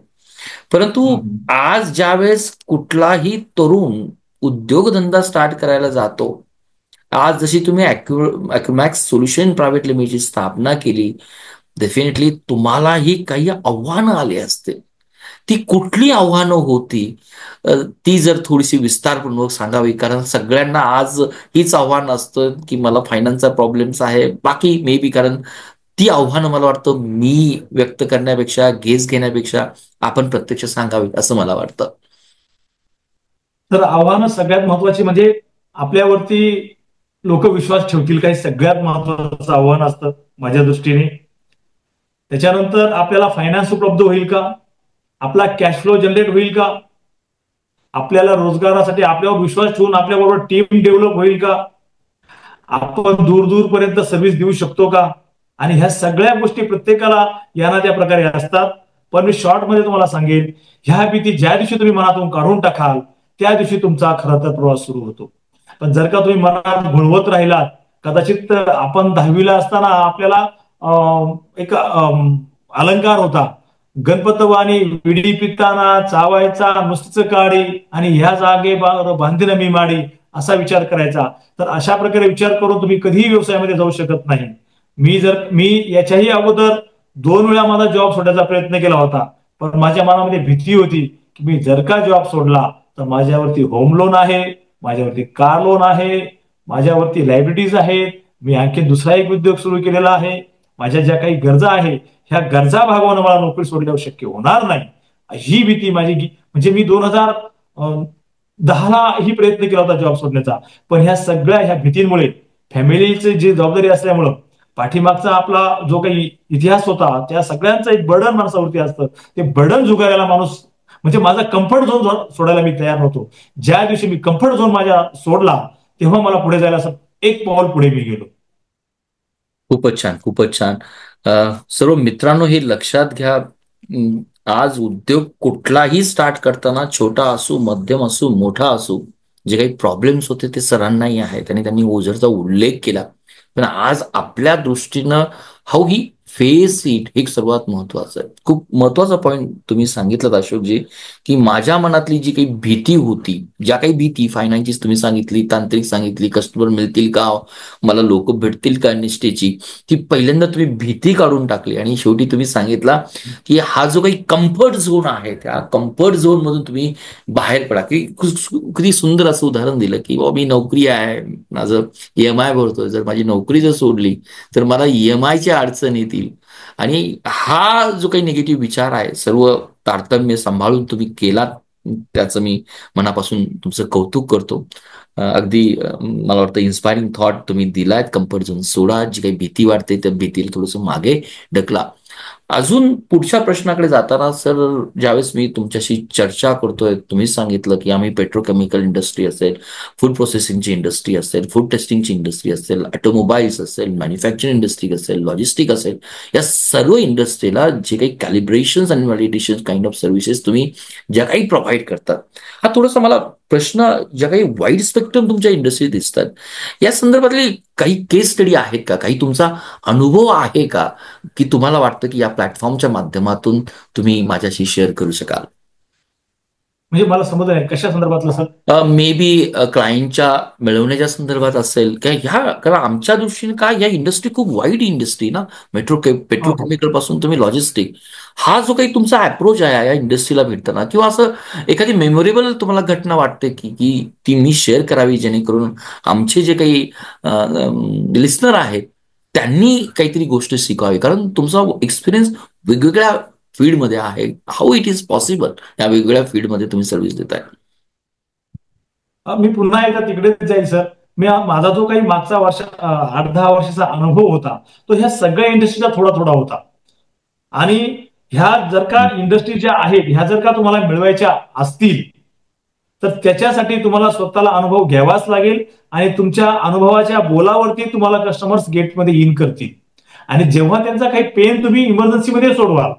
परंतु हम्म. आज ज्यावेळेस कुठलाही तरुण उद्योगधंदा स्टार्ट करायला जातो, आज जशी तुम्ही अॅक्युमॅक्स सोल्युशन प्रायव्हेट लिमिटेडची स्थापना केली, डेफिनेटली तुम्हालाही काही आव्हानं आली असतील. ती कुठली आव्हानं होती? ती जर थोडीशी विस्तारपूर्वक सांगावी, कारण सगळ्यांना आज हीच आव्हान असतं की मला फायनान्सचा प्रॉब्लेम्स आहे, बाकी मे बी, कारण ती आव्हानं मला वाटतं मी व्यक्त करण्यापेक्षा, गेस घेण्यापेक्षा आपण प्रत्यक्ष सांगावी असं मला वाटतं. तर आव्हानं सगळ्यात महत्वाची म्हणजे आपल्यावरती लोक विश्वास ठेवतील काही सगळ्यात महत्वाचं आव्हान असतं माझ्या दृष्टीने. त्याच्यानंतर आपल्याला फायनान्स उपलब्ध होईल का, आपला कॅश फ्लो जनरेट होईल का, आपल्याला रोजगारासाठी आपल्यावर विश्वास ठेवून आपल्याबरोबर टीम डेव्हलप होईल का, आपण दूर दूरपर्यंत सर्व्हिस देऊ शकतो का. आणि ह्या सगळ्या गोष्टी प्रत्येकाला या ना त्या प्रकारे असतात. पण मी शॉर्ट मध्ये तुम्हाला सांगेन, ह्या भीती ज्या दिवशी तुम्ही मनातून काढून टाकाल त्या दिवशी तुमचा खरं तर प्रवास सुरू होतो. पण जर का तुम्ही मनात घोळवत राहिलात, कदाचित आपण 10वीला असताना आपल्याला एक अलंकार होता, गणपतवाणी विडी पिताना चावायचा नुसतीच काडी आणि ह्या जागे बांधीन मी माडी, असा विचार करायचा. तर अशा प्रकारे विचार करून तुम्ही कधीही व्यवसायामध्ये जाऊ शकत नाही. मी याच्याही अगोदर 2 वेळा माझा जॉब सोडायचा प्रयत्न केला होता. पण माझ्या मनामध्ये भीती होती की मी जर का जॉब सोडला तर माझ्यावरती होम लोन आहे, माझ्यावरती कार लोन आहे, माझ्यावरती लायबिलिटीज आहेत, मी आणखी दुसरा एक उद्योग सुरू केलेला आहे, माझ्या ज्या काही गरजा आहे ह्या गरजा भागवणं मला नोकरी सोडल्यावर शक्य होणार नाही, ही भीती माझी. म्हणजे मी 2010ला ही प्रयत्न केला होता जॉब सोडण्याचा. पण ह्या भीतींमुळे, फॅमिलीची जी जबाबदारी असल्यामुळं, पाठीमागचा आपला जो काही इतिहास होता, त्या सगळ्यांचं एक बर्डन माणसावरती असतं. ते बर्डन झुगारायला माणूस, म्हणजे माझा कम्फर्ट झोन सोडायला मी तयार नव्हतो. ज्या दिवशी मी कम्फर्ट झोन माझ्या सोडला तेव्हा मला पुढे जायला असं एक पाऊल पुढे मी गेलो. खूपच छान, खूपच छान. सर्व मित्रांनो, हे लक्षात घ्या. आज उद्योग कुठलाही स्टार्ट करताना, छोटा असू, मध्यम असू, मोठा असू, जे काही प्रॉब्लेम्स होते ते सरांनाही आहेत आणि त्यांनी ओझरचा उल्लेख केला. पण आज आपल्या दृष्टीनं हाऊ ही फेस इट, हे सर्वात महत्वाचं आहे. खूप महत्वाचा पॉईंट तुम्ही सांगितलं अशोकजी, की माझ्या मनातली जी काही भीती होती, ज्या काही भीती फायनान्सची तुम्ही सांगितली, तांत्रिक सांगितली, कस्टमर मिळतील का, मला लोक भेटतील का निष्ठेची, ती पहिल्यांदा तुम्ही भीती काढून टाकली. आणि शेवटी तुम्ही सांगितला की हा जो काही कम्फर्ट झोन आहे, त्या कम्फर्ट झोन मधून तुम्ही बाहेर पडा. की किती सुंदर असं उदाहरण दिलं की बाबा, मी नोकरी आहे, माझं EMI भरतोय, जर माझी नोकरी जर सोडली तर मला EMIची अडचण येतील. आणि हा जो काही निगेटिव्ह विचार आहे, सर्व तारतम्य सांभाळून तुम्ही केलात, त्याचं मी मनापासून तुमचं कौतुक करतो. अगदी मला वाटतं इन्स्पायरिंग थॉट तुम्ही दिलात. कम्फर्ट झोन सोडा, जी काही भीती वाटते त्या भीतीला थोडंसं मागे ढकला. अजून पुढच्या प्रश्नाकडे जाताना सर, ज्यावेळेस मी तुमच्याशी चर्चा करतोय, तुम्ही सांगितलं की आम्ही पेट्रोकेमिकल इंडस्ट्री असेल, फूड प्रोसेसिंगची इंडस्ट्री असेल, फूड टेस्टिंगची इंडस्ट्री असेल, ऑटोमोबाईल्स असेल, मॅन्युफॅक्चरिंग इंडस्ट्री असेल, लॉजिस्टिक असेल, या सर्व इंडस्ट्रीला जे काही कॅलिब्रेशन आणि व्हॅलिडेशन काइंड ऑफ सर्व्हिसेस तुम्ही ज्या काही प्रोव्हाइड करतात, हा थोडासा मला प्रश्न, ज्या काही वाईड स्पेक्ट्रम तुमच्या इंडस्ट्रीत दिसतात, या संदर्भातली काही केस स्टडी आहेत का, काही तुमचा अनुभव आहे का, की तुम्हाला वाटतं की या प्लॅटफॉर्मच्या माध्यमातून तुम्ही माझ्याशी शेअर करू शकाल? म्हणजे मला समजलं नाही कशा संदर्भातलं सर. मे बी क्लायंटच्या मिळवण्याच्या संदर्भात असेल काय, ह्या, कारण आमच्या दृष्टीने काय, या इंडस्ट्री खूप वाईड इंडस्ट्री ना, हो, हो. पेट्रोकेमिकल पासून तुम्ही लॉजिस्टिक, हा जो काही तुमचा अप्रोच आहे या इंडस्ट्रीला भेटताना, किंवा असं एखादी मेमोरेबल तुम्हाला घटना वाटते की की ती मी शेअर करावी, जेणेकरून आमचे जे काही लिस्नर आहेत त्यांनी काहीतरी गोष्ट शिकावी, कारण तुमचा एक्सपिरियन्स वेगवेगळ्या फील्डमध्ये आहे. हाऊ इट इज पॉसिबल, या वेगवेगळ्या फील्डमध्ये तुम्ही सर्व्हिस देताय? मी पुन्हा एकदा तिकडेच जाईल सर. माझा जो काही मागचा 8-10 वर्षाचा अनुभव होता तो ह्या सगळ्या इंडस्ट्रीचा थोडा थोडा होता. आणि ह्या जर का इंडस्ट्री ज्या आहेत ह्या जर का तुम्हाला मिळवायच्या असतील तर त्याच्यासाठी तुम्हाला स्वतःला अनुभव घ्यावाच लागेल आणि तुमच्या अनुभवाच्या बोलावरती तुम्हाला कस्टमर्स गेटमध्ये इन करतील. आणि जेव्हा त्यांचा काही पेन तुम्ही इमर्जन्सीमध्ये सोडवाल,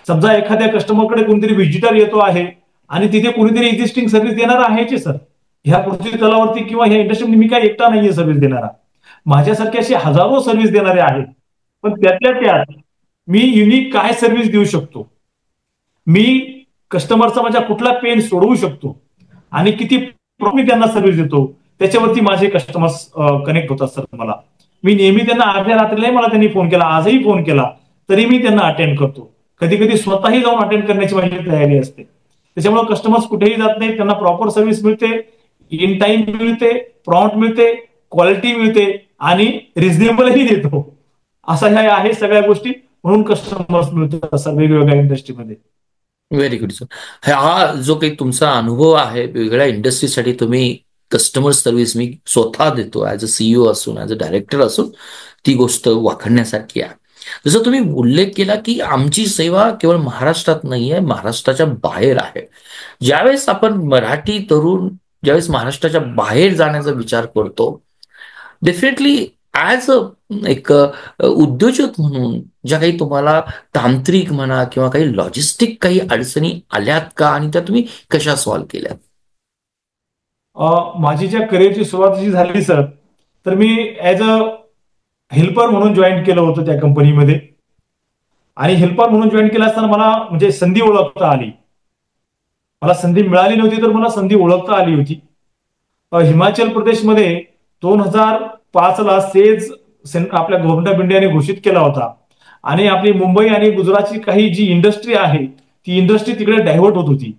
समजा एखाद्या कस्टमरकडे कोणतरी व्हिजिटर येतो आहे आणि तिथे कोणीतरी एक्झिस्टिंग सर्व्हिस देणार आहे सर, ह्या पृथ्वी तलावरती किंवा ह्या इंडस्ट्रीमध्ये मी काय एकटा नाहीये सर्व्हिस देणारा, माझ्यासारखे असे हजारो सर्व्हिस देणारे आहेत. पण त्यातल्या त्यात मी युनिक काय सर्व्हिस देऊ शकतो, मी कस्टमरचा माझ्या कुठला पेन सोडवू शकतो आणि किती मी त्यांना सर्व्हिस देतो, त्याच्यावरती माझे कस्टमर्स कनेक्ट होतात सर मला. मी नेहमी त्यांना अर्ध्या रात्रीलाही मला त्यांनी फोन केला, आजही फोन केला तरी मी त्यांना अटेंड करतो. कधी कधी स्वतःही जाऊन अटेंड करण्याची माझी तयारी असते. त्याच्यामुळे कस्टमर्स कुठेही जात नाही, त्यांना प्रॉपर सर्व्हिस मिळते, इन टाइम मिळते, प्रॉम्प्ट मिळते, क्वालिटी मिळते आणि रिझनेबलही देतो. असा ह्या आहे सगळ्या गोष्टी, म्हणून कस्टमर्स मिळतात सर वेगवेगळ्या इंडस्ट्रीमध्ये. Very good sir. हा जो काही तुमचा अनुभव आहे वेगळ्या इंडस्ट्रीसाठी, तुम्ही कस्टमर सर्व्हिस मी स्वतः देतो ऍज अ सीईओ असून, ऍज अ डायरेक्टर असून, ती गोष्ट वाखाणण्यासारखी आहे. जसं तुम्ही उल्लेख केला की आमची सेवा केवळ महाराष्ट्रात नाही आहे, महाराष्ट्राच्या बाहेर आहे. ज्यावेळेस आपण मराठी तरुण ज्यावेळेस महाराष्ट्राच्या बाहेर जाण्याचा विचार करतो, डेफिनेटली ऍज अ एक उद्योजक म्हणून ज्या काही तुम्हाला तांत्रिक म्हणा किंवा काही लॉजिस्टिक काही अडचणी आल्यात का, आणि त्या तुम्ही कशा सॉल्व्ह केल्यात? माझी ज्या करिअरची सुरुवात जी झाली सर, तर मी ऍज अ हेल्पर म्हणून जॉईन केलं होतं त्या कंपनीमध्ये. आणि हेल्पर म्हणून जॉईन केलं असताना मला म्हणजे संधी ओळखता आली. मला संधी मिळाली नव्हती तर मला संधी ओळखता आली होती. हिमाचल प्रदेशमध्ये 2005 ला सेज आपल्या गव्हर्नमेंट ऑफ इंडियाने घोषित केला होता आणि आपली मुंबई आणि गुजरातची काही जी इंडस्ट्री आहे ती इंडस्ट्री तिकडे डायव्हर्ट होत होती.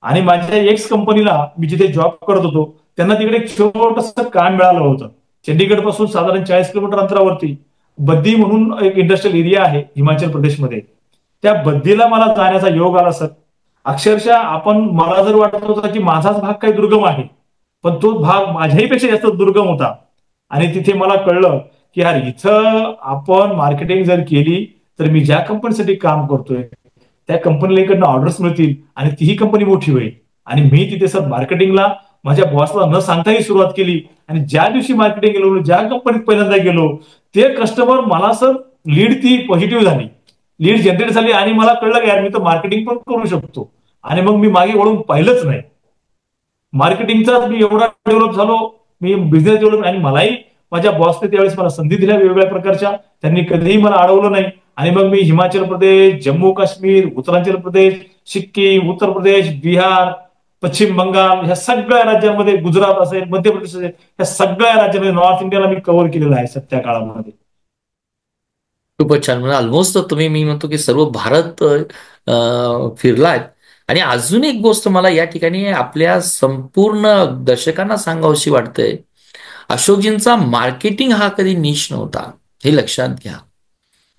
आणि माझ्या एक्स कंपनीला मी जिथे जॉब करत होतो त्यांना तिकडे एक छोटंसं काम मिळालं होतं. चंडीगड पासून साधारण 40 किलोमीटर अंतरावरती बद्दी म्हणून एक इंडस्ट्रियल एरिया आहे हिमाचल प्रदेशमध्ये. त्या बद्दीला मला जाण्याचा योग आला सर. अक्षरशः मला जर वाटत होतं की माझाच भाग काही दुर्गम आहे, पण तो भाग माझ्याही पेक्षा जास्त दुर्गम होता. आणि तिथे मला कळलं की यार इथं आपण मार्केटिंग जर केली तर मी ज्या कंपनीसाठी काम करतोय त्या कंपनीला इकडनं ऑर्डर्स मिळतील आणि तीही कंपनी मोठी होईल. आणि मी तिथे सर मार्केटिंगला माझ्या बॉसला न सांगताही सुरुवात केली. आणि ज्या दिवशी मार्केटिंग गेलो, ज्या कंपनीत पहिल्यांदा गेलो, ते कस्टमर मला सर लीड ती पॉझिटिव्ह झाली, लीड जनरेट झाली आणि मला कळलं की यार मी तर मार्केटिंग पण करू शकतो. आणि मग मी मागे वळून पाहिलंच नाही. मार्केटिंगचाच मी एवढा डेव्हलप झालो, मी बिझनेस डेव्हलप. आणि मलाही माझ्या बॉसने त्यावेळेस मला संधी दिल्या वेगवेगळ्या प्रकारच्या, त्यांनी कधीही मला अडवलं नाही. आणि मग मी हिमाचल प्रदेश, जम्मू काश्मीर, उत्तरांचल प्रदेश, सिक्कीम, उत्तर प्रदेश, बिहार, पश्चिम बंगाल ह्या सगळ्या राज्यांमध्ये, गुजरात असेल, मध्य प्रदेश असेल, ह्या सगळ्या राज्यांमध्ये नॉर्थ इंडियाला मी कव्हर केलेलं आहे सध्या काळामध्ये. खूपच छान. म्हणजे ऑलमोस्ट तुम्ही, मी म्हणतो की सर्व भारत फिरलात. आणि अजून एक गोष्ट मला या ठिकाणी आपल्या संपूर्ण दर्शकांना सांगावीशी वाटते, अशोकजींचा मार्केटिंग हा कधी निश नव्हता, हे लक्षात घ्या.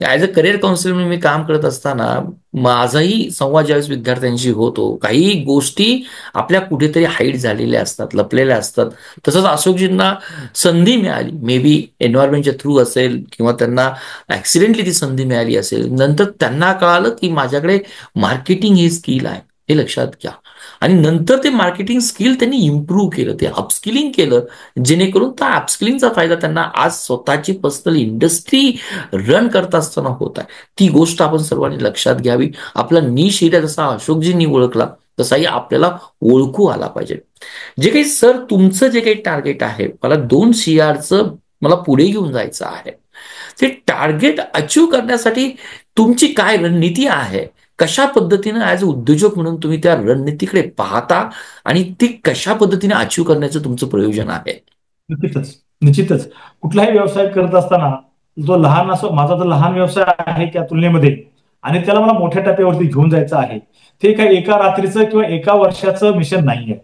ऍज अ करिअर काउन्सिलर म्हणून मी काम करत असताना माझाही संवाद ज्यावेळेस विद्यार्थ्यांशी होतो, काही गोष्टी आपल्या कुठेतरी हाईड झालेल्या असतात, लपलेल्या असतात. तसंच अशोकजींना संधी मिळाली, मे बी एन्व्हायरमेंटच्या थ्रू असेल किंवा त्यांना ऍक्सिडेंटली ती संधी मिळाली असेल. नंतर त्यांना कळालं की माझ्याकडे मार्केटिंग हे स्किल आहे, हे लक्षात घ्या. आणि नंतर ते मार्केटिंग स्किल त्यांनी इम्प्रूव्ह केलं, ते अपस्किलिंग केलं, जेणेकरून त्या अपस्किलिंगचा फायदा त्यांना आज स्वतःची पर्सनल इंडस्ट्री रन करत असताना होत आहे. ती गोष्ट आपण सर्वांनी लक्षात घ्यावी. आपला निश एरिया जसा अशोकजींनी ओळखला तसाही आपल्याला ओळखू आला पाहिजे. जे काही सर तुमचं जे काही टार्गेट आहे, मला 2 CRचं मला पुढे घेऊन जायचं आहे. ते टार्गेट अचीव्ह करण्यासाठी तुमची काय रणनीती आहे, कशा पद्धतीने ऍज अ उद्योजक म्हणून तुम्ही त्या रणनीतीकडे पाहता आणि ती कशा पद्धतीने अचीव्ह करण्याचं तुमचं प्रयोजन आहे? निश्चितच निश्चितच कुठलाही व्यवसाय करत असताना जो लहान असो, माझा तर लहान व्यवसाय आहे त्या तुलनेमध्ये, आणि त्याला मला मोठ्या टप्प्यावरती घेऊन जायचं आहे. ते काही एका रात्रीचं किंवा एका वर्षाचं मिशन नाहीये.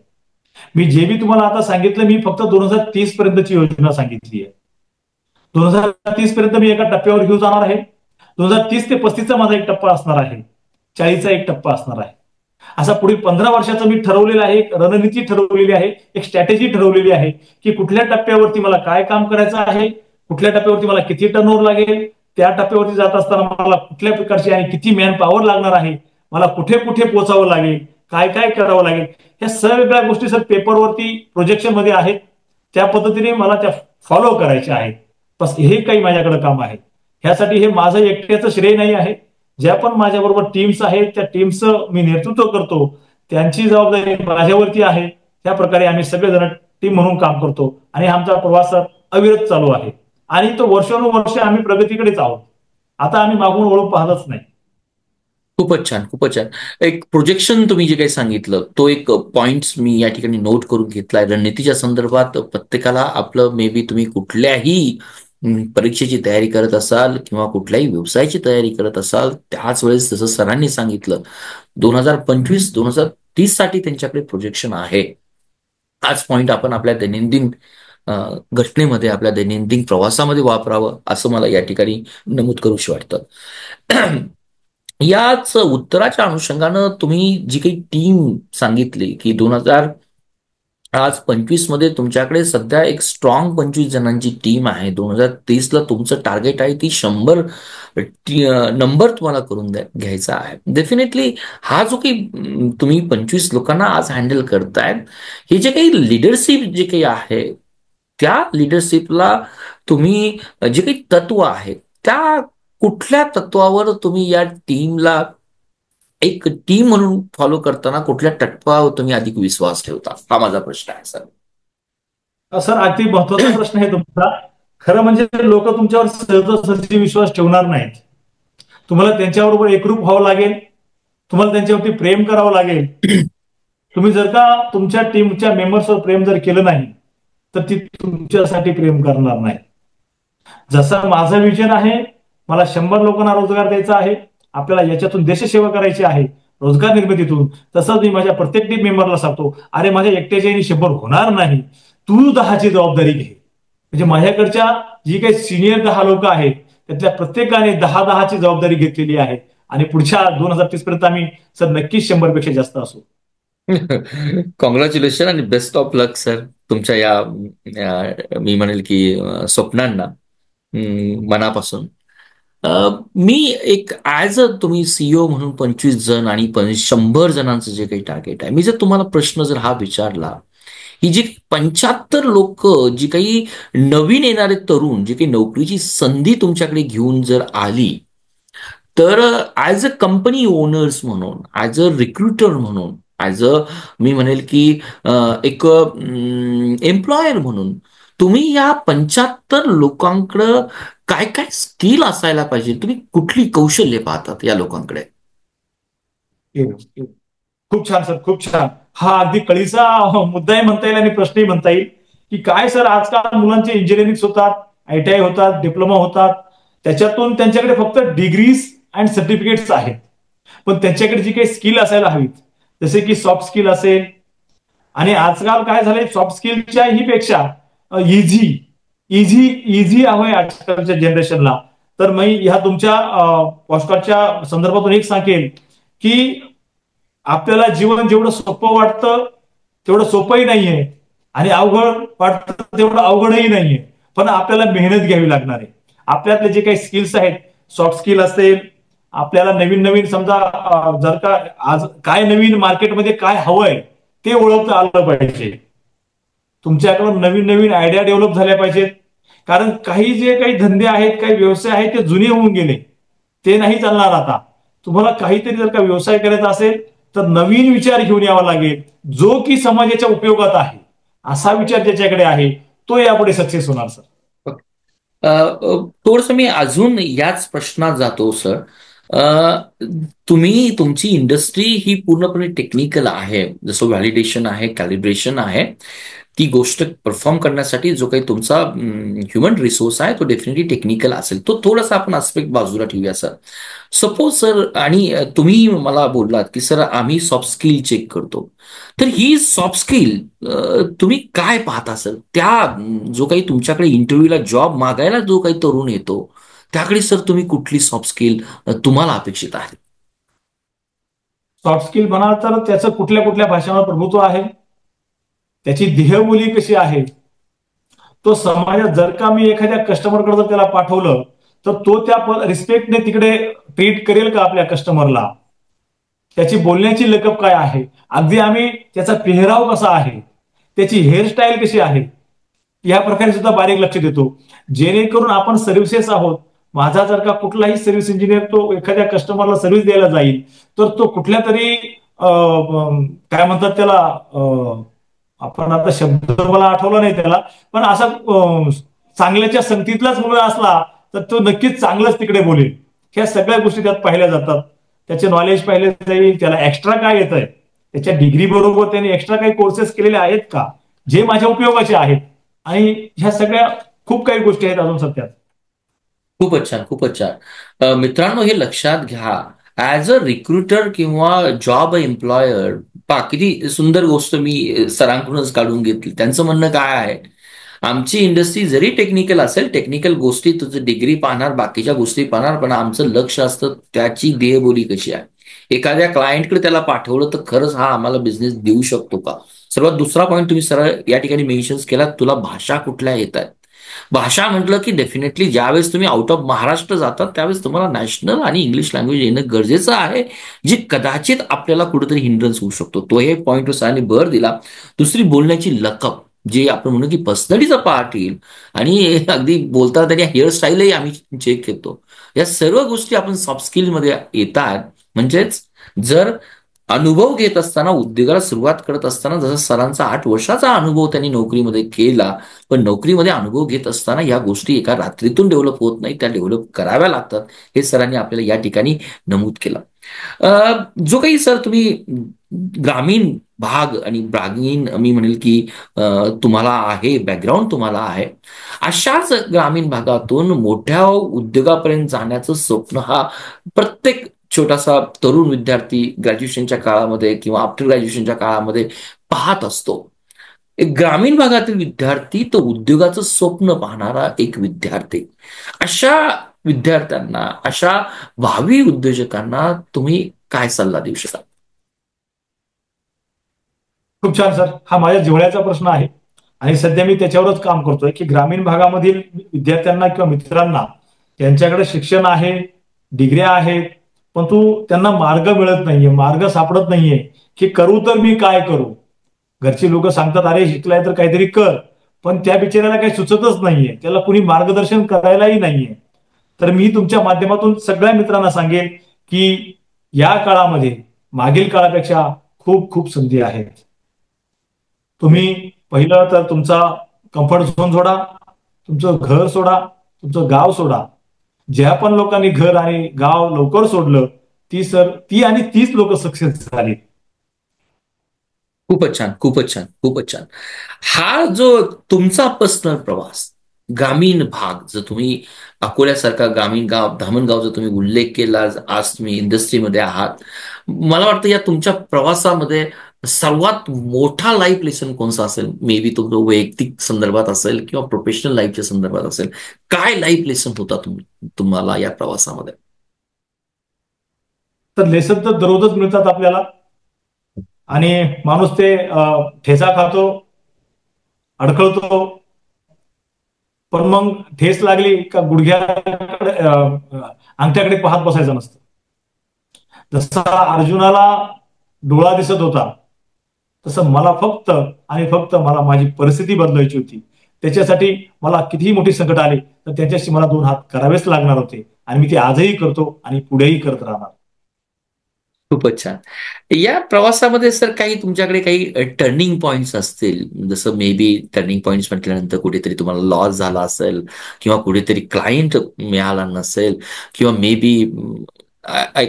मी जे बी तुम्हाला आता सांगितलं, मी फक्त 2030 पर्यंतची योजना सांगितली आहे. 2030 पर्यंत मी एका टप्प्यावर घेऊन जाणार आहे. 2030 ते 35चा माझा एक टप्पा असणार आहे, 40चा एक टप्पा असणार आहे. असा पुढील 15 वर्षाचं मी ठरवलेलं आहे, एक रणनीती ठरवलेली आहे, एक स्ट्रॅटेजी ठरवलेली आहे की कुठल्या टप्प्यावरती मला काय काम करायचं आहे, कुठल्या टप्प्यावरती मला किती टर्नओव्हर लागेल, त्या टप्प्यावरती जात असताना मला कुठल्या प्रकारची आणि किती मॅन पॉवर लागणार आहे, मला कुठे कुठे पोचावं लागेल, काय काय करावं लागेल, या सगळ्या गोष्टी सर पेपरवरती प्रोजेक्शन मध्ये आहेत. त्या पद्धतीने मला त्या फॉलो करायच्या आहेत. बस हे काही माझ्याकडे काम आहे. ह्यासाठी हे माझं एकट्याचं श्रेय नाही आहे. ज्या पण माझ्याबरोबर टीम्स आहेत त्या टीमचं मी नेतृत्व करतो, त्यांची जबाबदारी माझ्यावरती आहे. त्या प्रकारे आम्ही सगळेजण टीम म्हणून काम करतो आणि आमचा प्रवास अविरत चालू आहे आणि तो वर्षानुवर्ष आम्ही प्रगतीकडेच आहोत. आता आम्ही मागून वळून पाहतच नाही. खूपच छान, खूपच छान. एक प्रोजेक्शन तुम्ही जे काही सांगितलं तो एक पॉइंट्स मी या ठिकाणी नोट करून घेतलाय. रणनीतीच्या संदर्भात प्रत्येकाला आपलं मे बी तुम्ही कुठल्याही परीक्षेची तयारी करत असाल किंवा कुठल्याही व्यवसायाची तयारी करत असाल, त्याच वेळेस जसं सरांनी सांगितलं 2025-2030 साठी त्यांच्याकडे प्रोजेक्शन आहे. हाच पॉइंट आपण आपल्या दैनंदिन घटनेमध्ये, आपल्या दैनंदिन प्रवासामध्ये वापरावं असं मला या ठिकाणी नमूद करूशी वाटतं. याच उत्तराच्या अनुषंगानं तुम्ही जी काही टीम सांगितली की 2025 मध्ये तुमच्याकडे सध्या एक स्ट्रॉंग 25 जणांची टीम आहे. 2030ला तुमचं टार्गेट आहे की 100 नंबर तुम्हाला करून घ्यायचा आहे. डेफिनेटली हा जो काही तुम्ही 25 लोकांना आज हँडल करताय, हे जे काही लिडरशिप जे काही आहे, त्या लिडरशिपला तुम्ही जे काही तत्व आहे त्या कुठल्या तत्वावर तुम्ही या टीमला एक टीम म्हणून फॉलो करताना कुठल्या तत्वावर तुम्ही अधिक विश्वास ठेवता, हा माझा प्रश्न आहे सर. सर अगदी महत्वाचा प्रश्न आहे तुमचा. खरं म्हणजे लोक तुमच्यावर सहजासहजी विश्वास ठेवणार नाहीत. तुम्हाला त्यांच्याबरोबर एकरूप व्हावं लागेल, तुम्हाला त्यांच्यावरती प्रेम करावं लागेल. तुम्ही जर का तुमच्या टीमच्या मेंबर्सवर प्रेम जर केलं नाही तर ती तुमच्यासाठी प्रेम करणार नाही. जसं माझं विजन आहे, मला 100 लोकांना रोजगार द्यायचा आहे, आपल्याला याच्यातून देशसेवा करायची आहे रोजगार निर्मितीतून, तसंच मी माझ्या प्रत्येक टीम मेंबरला सांगतो, अरे माझ्या एकट्याच्याही 100 होणार नाही, तू 10ची जबाबदारी घे. म्हणजे माझ्याकडच्या जी काही सिनियर 10 लोक आहेत त्यातल्या प्रत्येकाने 10-10ची जबाबदारी घेतलेली आहे आणि पुढच्या 2030 पर्यंत आम्ही सर नक्कीच 100 पेक्षा जास्त असू. कॉंग्रॅच्युलेशन आणि बेस्ट ऑफ लक सर तुमच्या या मी म्हणेल की स्वप्नांना मनापासून. मी एक ॲज अ तुम्ही सीईओ म्हणून 25 जण आणि 100 जणांचं जे काही टार्गेट आहे, मी जर तुम्हाला प्रश्न जर हा विचारला, ही जी 75 लोक जी काही नवीन येणारे तरुण जी काही नोकरीची संधी तुमच्याकडे घेऊन जर आली, तर ॲज अ कंपनी ओनर्स म्हणून, ॲज अ रिक्रुटर म्हणून, ॲज अ मी म्हणेल की एक एम्प्लॉयर म्हणून तुम्ही या 75 लोकांकडं काय काय स्किल असायला पाहिजे, तुम्ही कुठली कौशल्य पाहतात या लोकांकडे? खूप छान सर, खूप छान. हा अगदी कळीचा मुद्दाही म्हणता येईल आणि प्रश्नही म्हणता येईल की काय सर आजकाल मुलांचे इंजिनिअरिंग होतात, ITI होतात, डिप्लोमा होतात, त्याच्यातून त्यांच्याकडे फक्त डिग्रीज अँड सर्टिफिकेट्स आहेत. पण त्यांच्याकडे जी काही स्किल असायला हवीत, जसे की सॉफ्ट स्किल असेल, आणि आजकाल काय झालंय सॉफ्ट स्किलच्या ही पेक्षा इझी इझी इझी हवंय आजकालच्या जनरेशनला. तर मी ह्या तुमच्या पॉडकास्टच्या संदर्भातून एक सांगेल की आपल्याला जीवन जेवढं सोपं वाटतं तेवढं सोपंही नाहीये आणि अवघड वाटतं तेवढं अवघडही नाहीये. पण आपल्याला मेहनत घ्यावी लागणार आहे. आपल्यातले जे काही स्किल्स आहेत, सॉफ्ट स्किल असेल, आपल्याला नवीन नवीन समजा जर का आज काय नवीन मार्केटमध्ये काय हवंय ते ओळखता आलं पाहिजे. तुमच्याकडून नवीन नवीन आयडिया डेव्हलप झाल्या पाहिजेत. कारण काही जे काही धंदे आहेत, काही व्यवसाय आहेत ते जुने होऊन गेले, ते नाही चालणार आता. तुम्हाला काहीतरी जर का व्यवसाय करायचा असेल तर नवीन विचार घेऊन यावा लागेल, जो की समाजाच्या उपयोगात आहे. असा विचार ज्याच्याकडे आहे तो यापुढे सक्सेस होणार सर. थोडस मी अजून याच प्रश्नात जातो सर. तुम्ही तुमची इंडस्ट्री ही पूर्णपणे टेक्निकल आहे, जसं व्हॅलिडेशन आहे, कॅलिब्रेशन आहे. ती गोष्ट परफॉर्म करण्यासाठी जो काही तुमचा ह्युमन रिसोर्स आहे तो डेफिनेटली टेक्निकल असेल. तो थोडासा आपण आस्पेक्ट बाजूला ठेवूया सर. सपोज सर, आणि तुम्ही मला बोललात की सर आम्ही सॉफ्ट स्किल चेक करतो, तर ही सॉफ्ट स्किल तुम्ही काय पाहता सर? त्या जो काही तुमच्याकडे इंटरव्ह्यूला जॉब मागायला जो काही तरुण येतो त्याकडे सर तुम्ही कुठली सॉफ्ट स्किल तुम्हाला अपेक्षित आहे? सॉफ्ट स्किल म्हणाल तर त्याचं कुठल्या कुठल्या भाषांवर प्रभुत्व आहे, त्याची देहबोली कशी आहे, तो समाजात जर का मी एखाद्या कस्टमरकडे जर त्याला पाठवलं तर तो त्या रिस्पेक्टने तिकडे ट्रीट करेल का आपल्या कस्टमरला, त्याची बोलण्याची लकब काय आहे, अगदी आम्ही त्याचा पेहराव कसा आहे, त्याची हेअरस्टाईल कशी आहे, या प्रकारे सुद्धा बारीक लक्ष देतो. जेणेकरून आपण सर्व्हिसेस आहोत. माझा जर का कुठलाही सर्व्हिस इंजिनियर तो एखाद्या कस्टमरला सर्व्हिस द्यायला जाईल, तर तो कुठल्या तरी काय म्हणतात त्याला, आपण आता शब्द मला आठवला नाही त्याला, पण असा चांगल्याच्या संगतीतलाच मुलगा असला तर तो नक्कीच चांगलंच तिकडे बोलेल. ह्या सगळ्या गोष्टी त्यात पाहिल्या जातात. त्याचे नॉलेज पाहिले जाईल, त्याला एक्स्ट्रा काय येत आहे, त्याच्या डिग्री बरोबर त्याने एक्स्ट्रा काही कोर्सेस केलेले आहेत का, जे माझ्या उपयोगाचे आहेत. आणि ह्या सगळ्या खूप काही गोष्टी आहेत अजून सध्या. खूपच छान, खूपच छान. मित्रांनो, हे लक्षात घ्या, ऍज अ रिक्रुटर किंवा जॉब एम्प्लॉयर, पहा किती सुंदर गोष्ट मी सरांकडूनच काढून घेतली. त्यांचं म्हणणं काय आहे, आमची इंडस्ट्री जरी टेक्निकल असेल, टेक्निकल गोष्टी तुझं डिग्री पाहणार, बाकीच्या गोष्टी पाहणार, पण आमचं लक्ष असतं त्याची देहबोली कशी आहे. एखाद्या क्लायंटकडे त्याला पाठवलं तर खरंच हा आम्हाला बिझनेस देऊ शकतो का. सर्वात दुसरा पॉईंट तुम्ही सरळ या ठिकाणी मेन्शन केला, तुला भाषा कुठल्या येत आहेत. भाषा म्हटलं की डेफिनेटली ज्यावेळेस तुम्ही आउट ऑफ महाराष्ट्र जातात त्यावेळेस तुम्हाला नॅशनल आणि इंग्लिश लँग्वेज येणं गरजेचं आहे, जी कदाचित आपल्याला कुठेतरी हिंड्रन्स होऊ शकतो. तो हे पॉईंटवर सरांनी भर दिला. दुसरी, बोलण्याची लकब, जे आपण म्हणू की पर्सनॅलिटीचा पार्ट येईल, आणि अगदी बोलताना त्यांनी हेअरस्टाईलही आम्ही चेक करतो. या सर्व गोष्टी आपण सॉफ्ट स्किलमध्ये येतात. म्हणजेच जर अनुभव घेत असताना, उद्योगाला सुरुवात करत असताना, जसा सरांचा 8 वर्षाचा अनुभव त्यांनी नोकरीमध्ये केला, पण नोकरीमध्ये अनुभव घेत असताना या गोष्टी एका रात्रीतून डेव्हलप होत नाही, त्या डेव्हलप कराव्या लागतात. हे सरांनी आपल्याला या ठिकाणी नमूद केलं. जो काही सर तुम्ही ग्रामीण भाग आणि ग्रामीण, मी म्हणेल की तुम्हाला आहे बॅकग्राऊंड, तुम्हाला आहे, अशाच ग्रामीण भागातून मोठ्या उद्योगापर्यंत जाण्याचं स्वप्न हा प्रत्येक छोटासा तरुण विद्यार्थी ग्रॅज्युएशनच्या काळामध्ये किंवा आफ्टर ग्रॅज्युएशनच्या काळामध्ये पाहत असतो. एक ग्रामीण भागातील विद्यार्थी, तो उद्योगाचं स्वप्न पाहणारा एक विद्यार्थी, अशा विद्यार्थ्यांना, अशा भावी उद्योजकांना तुम्ही काय सल्ला देऊ शकाल. खूप छान सर, हा माझ्या जिव्हाळ्याचा प्रश्न आहे आणि सध्या मी त्याच्यावरच काम करतोय की ग्रामीण भागामधील विद्यार्थ्यांना किंवा मित्रांना, त्यांच्याकडे शिक्षण आहे, डिग्र्या आहेत, परंतु त्यांना मार्ग मिळत नाहीये, मार्ग सापडत नाहीये की करू तर मी काय करू. घरची लोक सांगतात अरे शिकलाय तर काहीतरी कर, पण त्या बिचाऱ्याला काही सुचतच नाहीये, त्याला कुणी मार्गदर्शन करायलाही नाहीये. तर मी तुमच्या माध्यमातून सगळ्या मित्रांना सांगेन की या काळामध्ये मागील काळापेक्षा खूप खूप संधी आहेत. तुम्ही पहिलं तर तुमचा कम्फर्ट झोन सोडा, तुमचं घर सोडा, तुमचं गाव सोडा. ज्या पण लोकांनी घर आणि गाव लवकर सोडलं, ती आणि तीच लोक सक्सेस झाली. खूपच छान, खूपच छान, खूपच छान. हा जो तुमचा पर्सनल प्रवास, ग्रामीण भाग, जर तुम्ही अकोल्यासारखा ग्रामीण गाव, धामणगावचा तुम्ही उल्लेख केला, आज तुम्ही इंडस्ट्रीमध्ये आहात, मला वाटतं या तुमच्या प्रवासामध्ये सर्वात मोठा लाईफ लेसन कोणता असेल. मे बी तुमचं वैयक्तिक संदर्भात असेल किंवा प्रोफेशनल लाईफच्या संदर्भात असेल. काय लाईफ लेसन होता तुम्हाला या प्रवासामध्ये. तर लेसन तर दररोजच मिळतात आपल्याला, आणि माणूस ते ठेचा खातो, अडखळतो, पण मग ठेस लागली का गुडघ्याकडे अंगठ्याकडे पाहत बसायचं नसतं. जसा अर्जुनाला डोळा दिसत होता, तसं मला फक्त आणि फक्त मला माझी परिस्थिती बदलायची होती. त्याच्यासाठी मला कितीही मोठी संकट आली तर त्याच्याशी मला 2 हात करावेच लागणार होते, आणि मी ते आजही करतो आणि पुढेही करत राहणार. खूपच छान. या प्रवासामध्ये सर काही तुमच्याकडे काही टर्निंग पॉइंट्स असतील, जसं मे बी टर्निंग पॉइंट्स म्हटल्यानंतर कुठेतरी तुम्हाला लॉस झाला असेल, किंवा कुठेतरी क्लायंट मिळाला नसेल, किंवा maybe I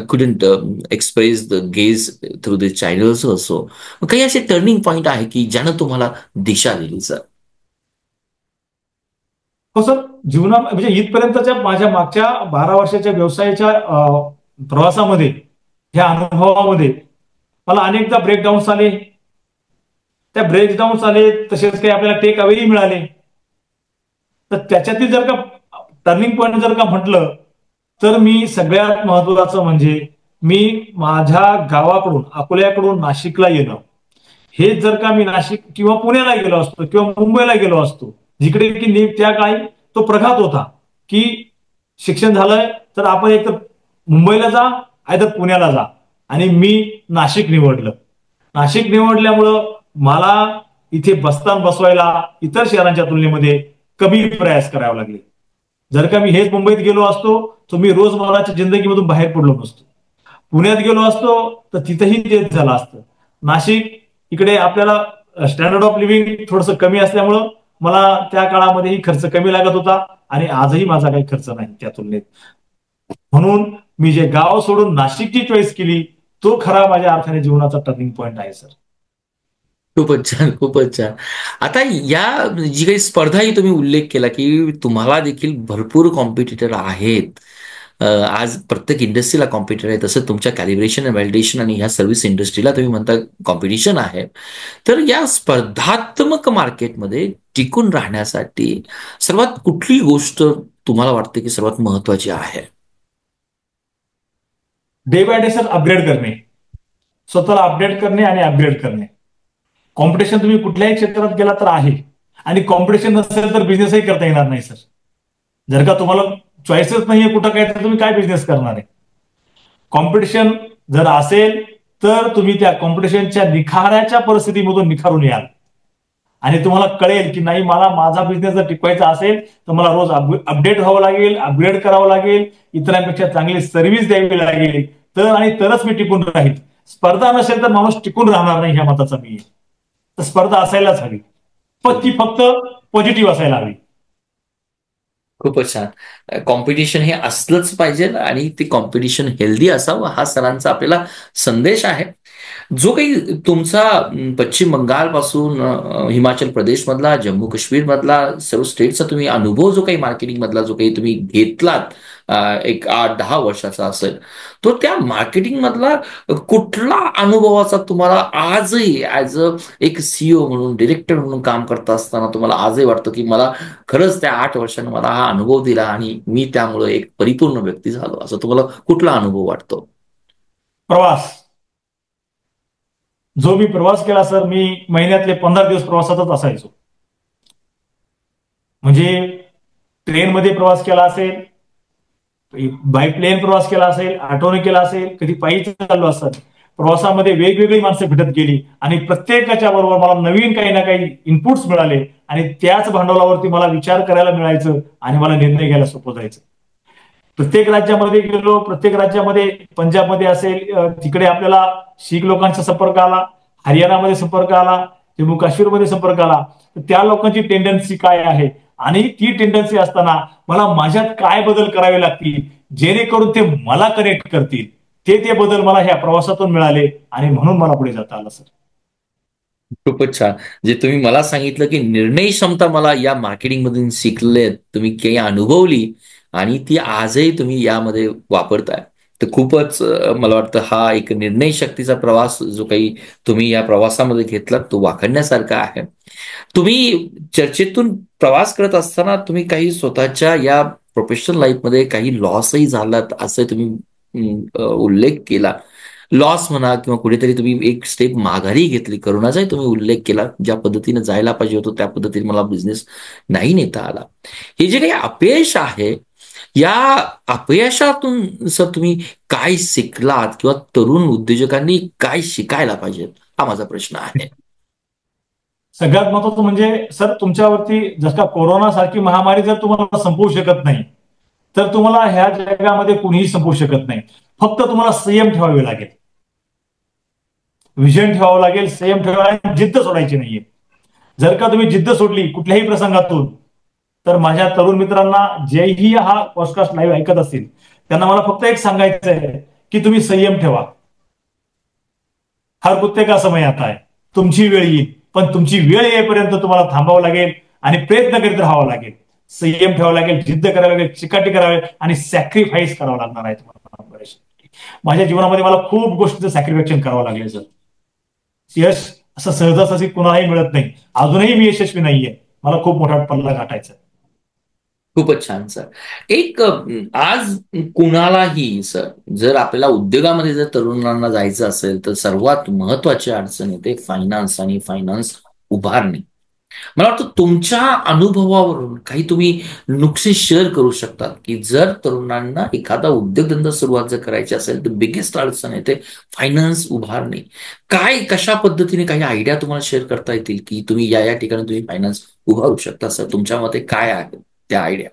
couldn't express the gauge through the channels असो, काही असे टर्निंग पॉइंट आहे की ज्यानं तुम्हाला दिशा दिली सर. हो सर, जीवना म्हणजे इथपर्यंतच्या माझ्या मागच्या 12 वर्षाच्या व्यवसायाच्या प्रवासामध्ये, ह्या अनुभवामध्ये मला अनेकदा ब्रेकडाऊन्स आले. त्या ब्रेकडाऊन्स आले, तसेच काही आपल्याला टेक अवेही मिळाले. तर त्याच्यातील जर का टर्निंग पॉईंट जर का म्हटलं, तर मी सगळ्यात महत्वाचं म्हणजे मी माझ्या गावाकडून, अकोल्याकडून नाशिकला येणं. हे जर का मी नाशिक किंवा पुण्याला गेलो असतो किंवा मुंबईला गेलो असतो, जिकडे की त्या काळी तो प्रघात होता की शिक्षण झालंय तर आपण एक तर मुंबईला जा, आयतर पुण्याला जा. आणि मी नाशिक निवडलं. नाशिक निवडल्यामुळं मला इथे बसताना बसवायला इतर शहरांच्या तुलनेमध्ये कमी प्रयास करावे लागले. जर का मी हेच मुंबईत गेलो असतो तर मी रोजमर्राच्या जिंदगीमधून बाहेर पडलो नसतो. पुण्यात गेलो असतो तर तिथंही तेच झालं असतं. नाशिक इकडे आपल्याला स्टँडर्ड ऑफ लिव्हिंग थोडंसं कमी असल्यामुळं मला त्या काळामध्येही खर्च कमी लागत होता आणि आजही माझा काही खर्च नाही त्या तुलनेत. म्हणून मी जे गाव सोडून नाशिकची चॉईस केली तो खरा माझ्या अर्थाने जीवनाचा टर्निंग पॉईंट आहे सर. खूपच छान, खूपच छान. आता या जी काही स्पर्धा ही तुम्ही उल्लेख केला, की तुम्हाला देखील भरपूर कॉम्पिटिटर आहेत. आज प्रत्येक इंडस्ट्रीला कॉम्पिटिटर आहे. तसं तुमच्या कॅलिब्रेशन, व्हॅलिडेशन आणि ह्या सर्व्हिस इंडस्ट्रीला तुम्ही म्हणता कॉम्पिटिशन आहे. तर या स्पर्धात्मक मार्केटमध्ये टिकून राहण्यासाठी सर्वात कुठली गोष्ट तुम्हाला वाटते की सर्वात महत्वाची आहे? Day by day sir upgrade करणे, स्वतःला अपडेट करणे आणि अपग्रेड करणे. कॉम्पिटिशन तुम्ही कुठल्याही क्षेत्रात गेला तर आहे, आणि कॉम्पिटिशन नसेल तर बिझनेसही करता येणार नाही सर. जर का तुम्हाला चॉईसच नाहीये कुठं काय, तर तुम्ही काय बिझनेस करणार आहे? कॉम्पिटिशन जर असेल तर तुम्ही त्या कॉम्पिटिशनच्या निखाऱ्याच्या परिस्थितीमधून निखारून याल आणि तुम्हाला कळेल की नाही, मला माझा बिझनेस जर टिकवायचा असेल तर मला रोज अपडेट व्हावं लागेल, अपग्रेड करावं लागेल, इतरांपेक्षा चांगली सर्व्हिस द्यावी लागेल, तर आणि तरच मी टिकून राहील. स्पर्धा नसेल तर माणूस टिकून राहणार नाही, ह्या मताचा मी आहे. तर स्पर्धा असायलाच हवी, पण ती फक्त पॉझिटिव्ह असायला हवी. खूपच छान. कॉम्पिटिशन हे असलंच पाहिजे आणि ते कॉम्पिटिशन हेल्दी असावं, हा सरांचा आपल्याला संदेश आहे. जो काही तुमचा पश्चिम बंगालपासून हिमाचल प्रदेशमधला, जम्मू काश्मीरमधला, सर्व स्टेटचा तुम्ही अनुभव जो काही मार्केटिंगमधला जो काही तुम्ही घेतलात, एक 8-10 वर्षाचा असेल, तो त्या मार्केटिंगमधला कुठला अनुभवाचा तुम्हाला आजही ॲज अ एक सीईओ म्हणून, डिरेक्टर म्हणून काम करत असताना तुम्हाला आजही वाटतं की मला खरंच त्या 8 वर्षांनी मला हा अनुभव दिला आणि मी त्यामुळे एक परिपूर्ण व्यक्ती झालो, असं तुम्हाला कुठला अनुभव वाटतो? प्रवास. जो मी प्रवास केला सर, मी महिन्यातले 15 दिवस प्रवासातच असायचो. म्हणजे ट्रेनमध्ये प्रवास केला असेल, बाय प्लेन प्रवास केला असेल, ऑटोने केला असेल, कधी पायी चाललो असतात. प्रवासामध्ये वेगवेगळी माणसं भेटत गेली आणि प्रत्येकाच्या बरोबर मला नवीन काही ना काही इनपुट्स मिळाले आणि त्याच भांडवलावरती मला विचार करायला मिळायचं आणि मला निर्णय घ्यायला सोपं जायचं. प्रत्येक राज्यामध्ये गेलो, प्रत्येक राज्यामध्ये पंजाबमध्ये असेल, तिकडे आपल्याला शीख लोकांचा संपर्क आला, हरियाणामध्ये संपर्क आला, जम्मू काश्मीरमध्ये संपर्क आला. तर त्या लोकांची टेंडन्सी काय आहे आणि ती टेंडन्सी असताना मला माझ्यात काय बदल करावे लागतील जेणेकरून ते मला कनेक्ट करतील, ते ते बदल मला ह्या प्रवासातून मिळाले आणि म्हणून मला पुढे जाता आलं सर. खूपच छान. जे तुम्ही मला सांगितलं की निर्णय क्षमता मला या मार्केटिंगमधून शिकले, तुम्ही काही अनुभवली आणि ती आजही तुम्ही यामध्ये वापरताय. तर खूपच मला वाटतं हा एक निर्णय शक्तीचा प्रवास जो काही तुम्ही या प्रवासामध्ये घेतलात तो वाखाणण्यासारखा आहे. तुम्ही चर्चेतून प्रवास करत असताना तुम्ही काही स्वतःच्या या प्रोफेशनल लाईफमध्ये काही लॉसही झालात असं तुम्ही उल्लेख केला. लॉस म्हणा किंवा कुठेतरी तुम्ही एक स्टेप माघारी घेतली, करोनाचाही तुम्ही उल्लेख केला. ज्या पद्धतीने जायला पाहिजे होतं त्या पद्धतीने मला बिझनेस नाही नेता आला. हे जे काही अपयश आहे, या अपयशातून सर तुम्ही काय शिकलात किंवा तरुण उद्योजकांनी काय शिकायला पाहिजे, हा माझा प्रश्न आहे. सगळ्यात महत्वाचं म्हणजे सर, तुमच्यावरती जर का कोरोना सारखी महामारी जर तुम्हाला संपवू शकत नाही तर तुम्हाला ह्या जगामध्ये कुणीही संपवू शकत नाही. फक्त तुम्हाला संयम ठेवावे लागेल, विजन ठेवावं लागेल, संयम ठेवावा लागेल, जिद्द सोडायची नाहीये. जर का तुम्ही जिद्द सोडली कुठल्याही प्रसंगातून, तर माझ्या तरुण मित्रांना जेही हा पॉडकास्ट लाईव्ह ऐकत असतील त्यांना मला फक्त एक सांगायचं आहे की तुम्ही संयम ठेवा. हर कुत्ते का समय आता है, तुमची वेळ येईल, पण तुमची वेळ येईपर्यंत तुम्हाला थांबावं लागेल आणि प्रयत्न करीत राहावं लागेल, संयम ठेवावं लागेल, जिद्द करावी लागेल, चिकाटी करावी आणि सॅक्रिफाईस करावं लागणार आहे तुम्हाला. माझ्या जीवनामध्ये मला खूप गोष्टीचं सॅक्रिफिकेशन करावं लागले सर. यश असं सहजासहजी कुणालाही मिळत नाही. अजूनही मी यशस्वी नाहीये, मला खूप मोठा पल्ला गाठायचा. खूपच छान सर. एक आज कुणालाही सर, जर आपल्याला उद्योगामध्ये जर तरुणांना जायचं असेल तर सर्वात महत्वाची अडचण येते फायनान्स आणि फायनान्स उभारणे. मला वाटतं तुमच्या अनुभवावरून काही तुम्ही नुकसे शेअर करू शकतात, की जर तरुणांना एखादा उद्योगधंदा सुरुवात जर करायची असेल तर बिगेस्ट अडचण येते फायनान्स उभारणे. काय कशा पद्धतीने काही आयडिया तुम्हाला शेअर करता येतील, की तुम्ही या ठिकाणी तुम्ही फायनान्स उभारू शकता सर? तुमच्या मते काय आहे त्या आयडिया?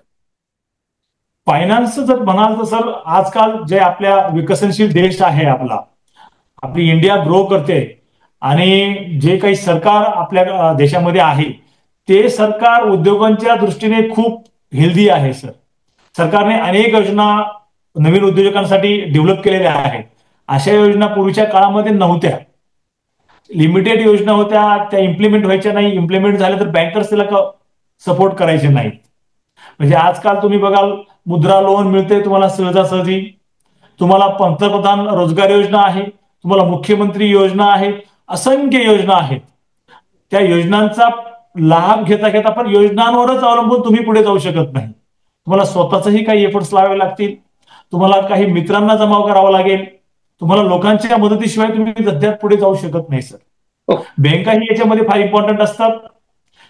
फायनान्स जर म्हणाल तर सर, आजकाल जे आपल्या विकसनशील देश आहे आपला, आपली इंडिया ग्रो करते, आणि जे काही सरकार आपल्या देशामध्ये आहे, ते सरकार उद्योगांच्या दृष्टीने खूप हेल्दी आहे सर. सरकारने अनेक योजना नवीन उद्योजकांसाठी डेव्हलप केलेल्या आहेत. अशा योजना पूर्वीच्या काळामध्ये नव्हत्या. लिमिटेड योजना होत्या, त्या इम्प्लिमेंट व्हायच्या नाही. इम्प्लिमेंट झाल्या तर बँकर्स त्याला सपोर्ट करायचे नाहीत. म्हणजे आजकाल तुम्ही बघाल, मुद्रा लोन मिळते तुम्हाला सहजासहजी. तुम्हाला पंतप्रधान रोजगार योजना आहे, तुम्हाला मुख्यमंत्री योजना आहे, असंख्य योजना आहेत. त्या योजनांचा लाभ घेता घेता पण योजनांवरच अवलंबून तुम्ही पुढे जाऊ शकत नाही. तुम्हाला स्वतःचेही काही एफर्ट्स लावावे लागतील. तुम्हाला काही मित्रांना जमाव करावा लागेल. तुम्हाला लोकांच्या मदतीशिवाय तुम्ही सध्या पुढे जाऊ शकत नाही सर. हो. बँकाही याच्यामध्ये फार इम्पॉर्टंट असतात.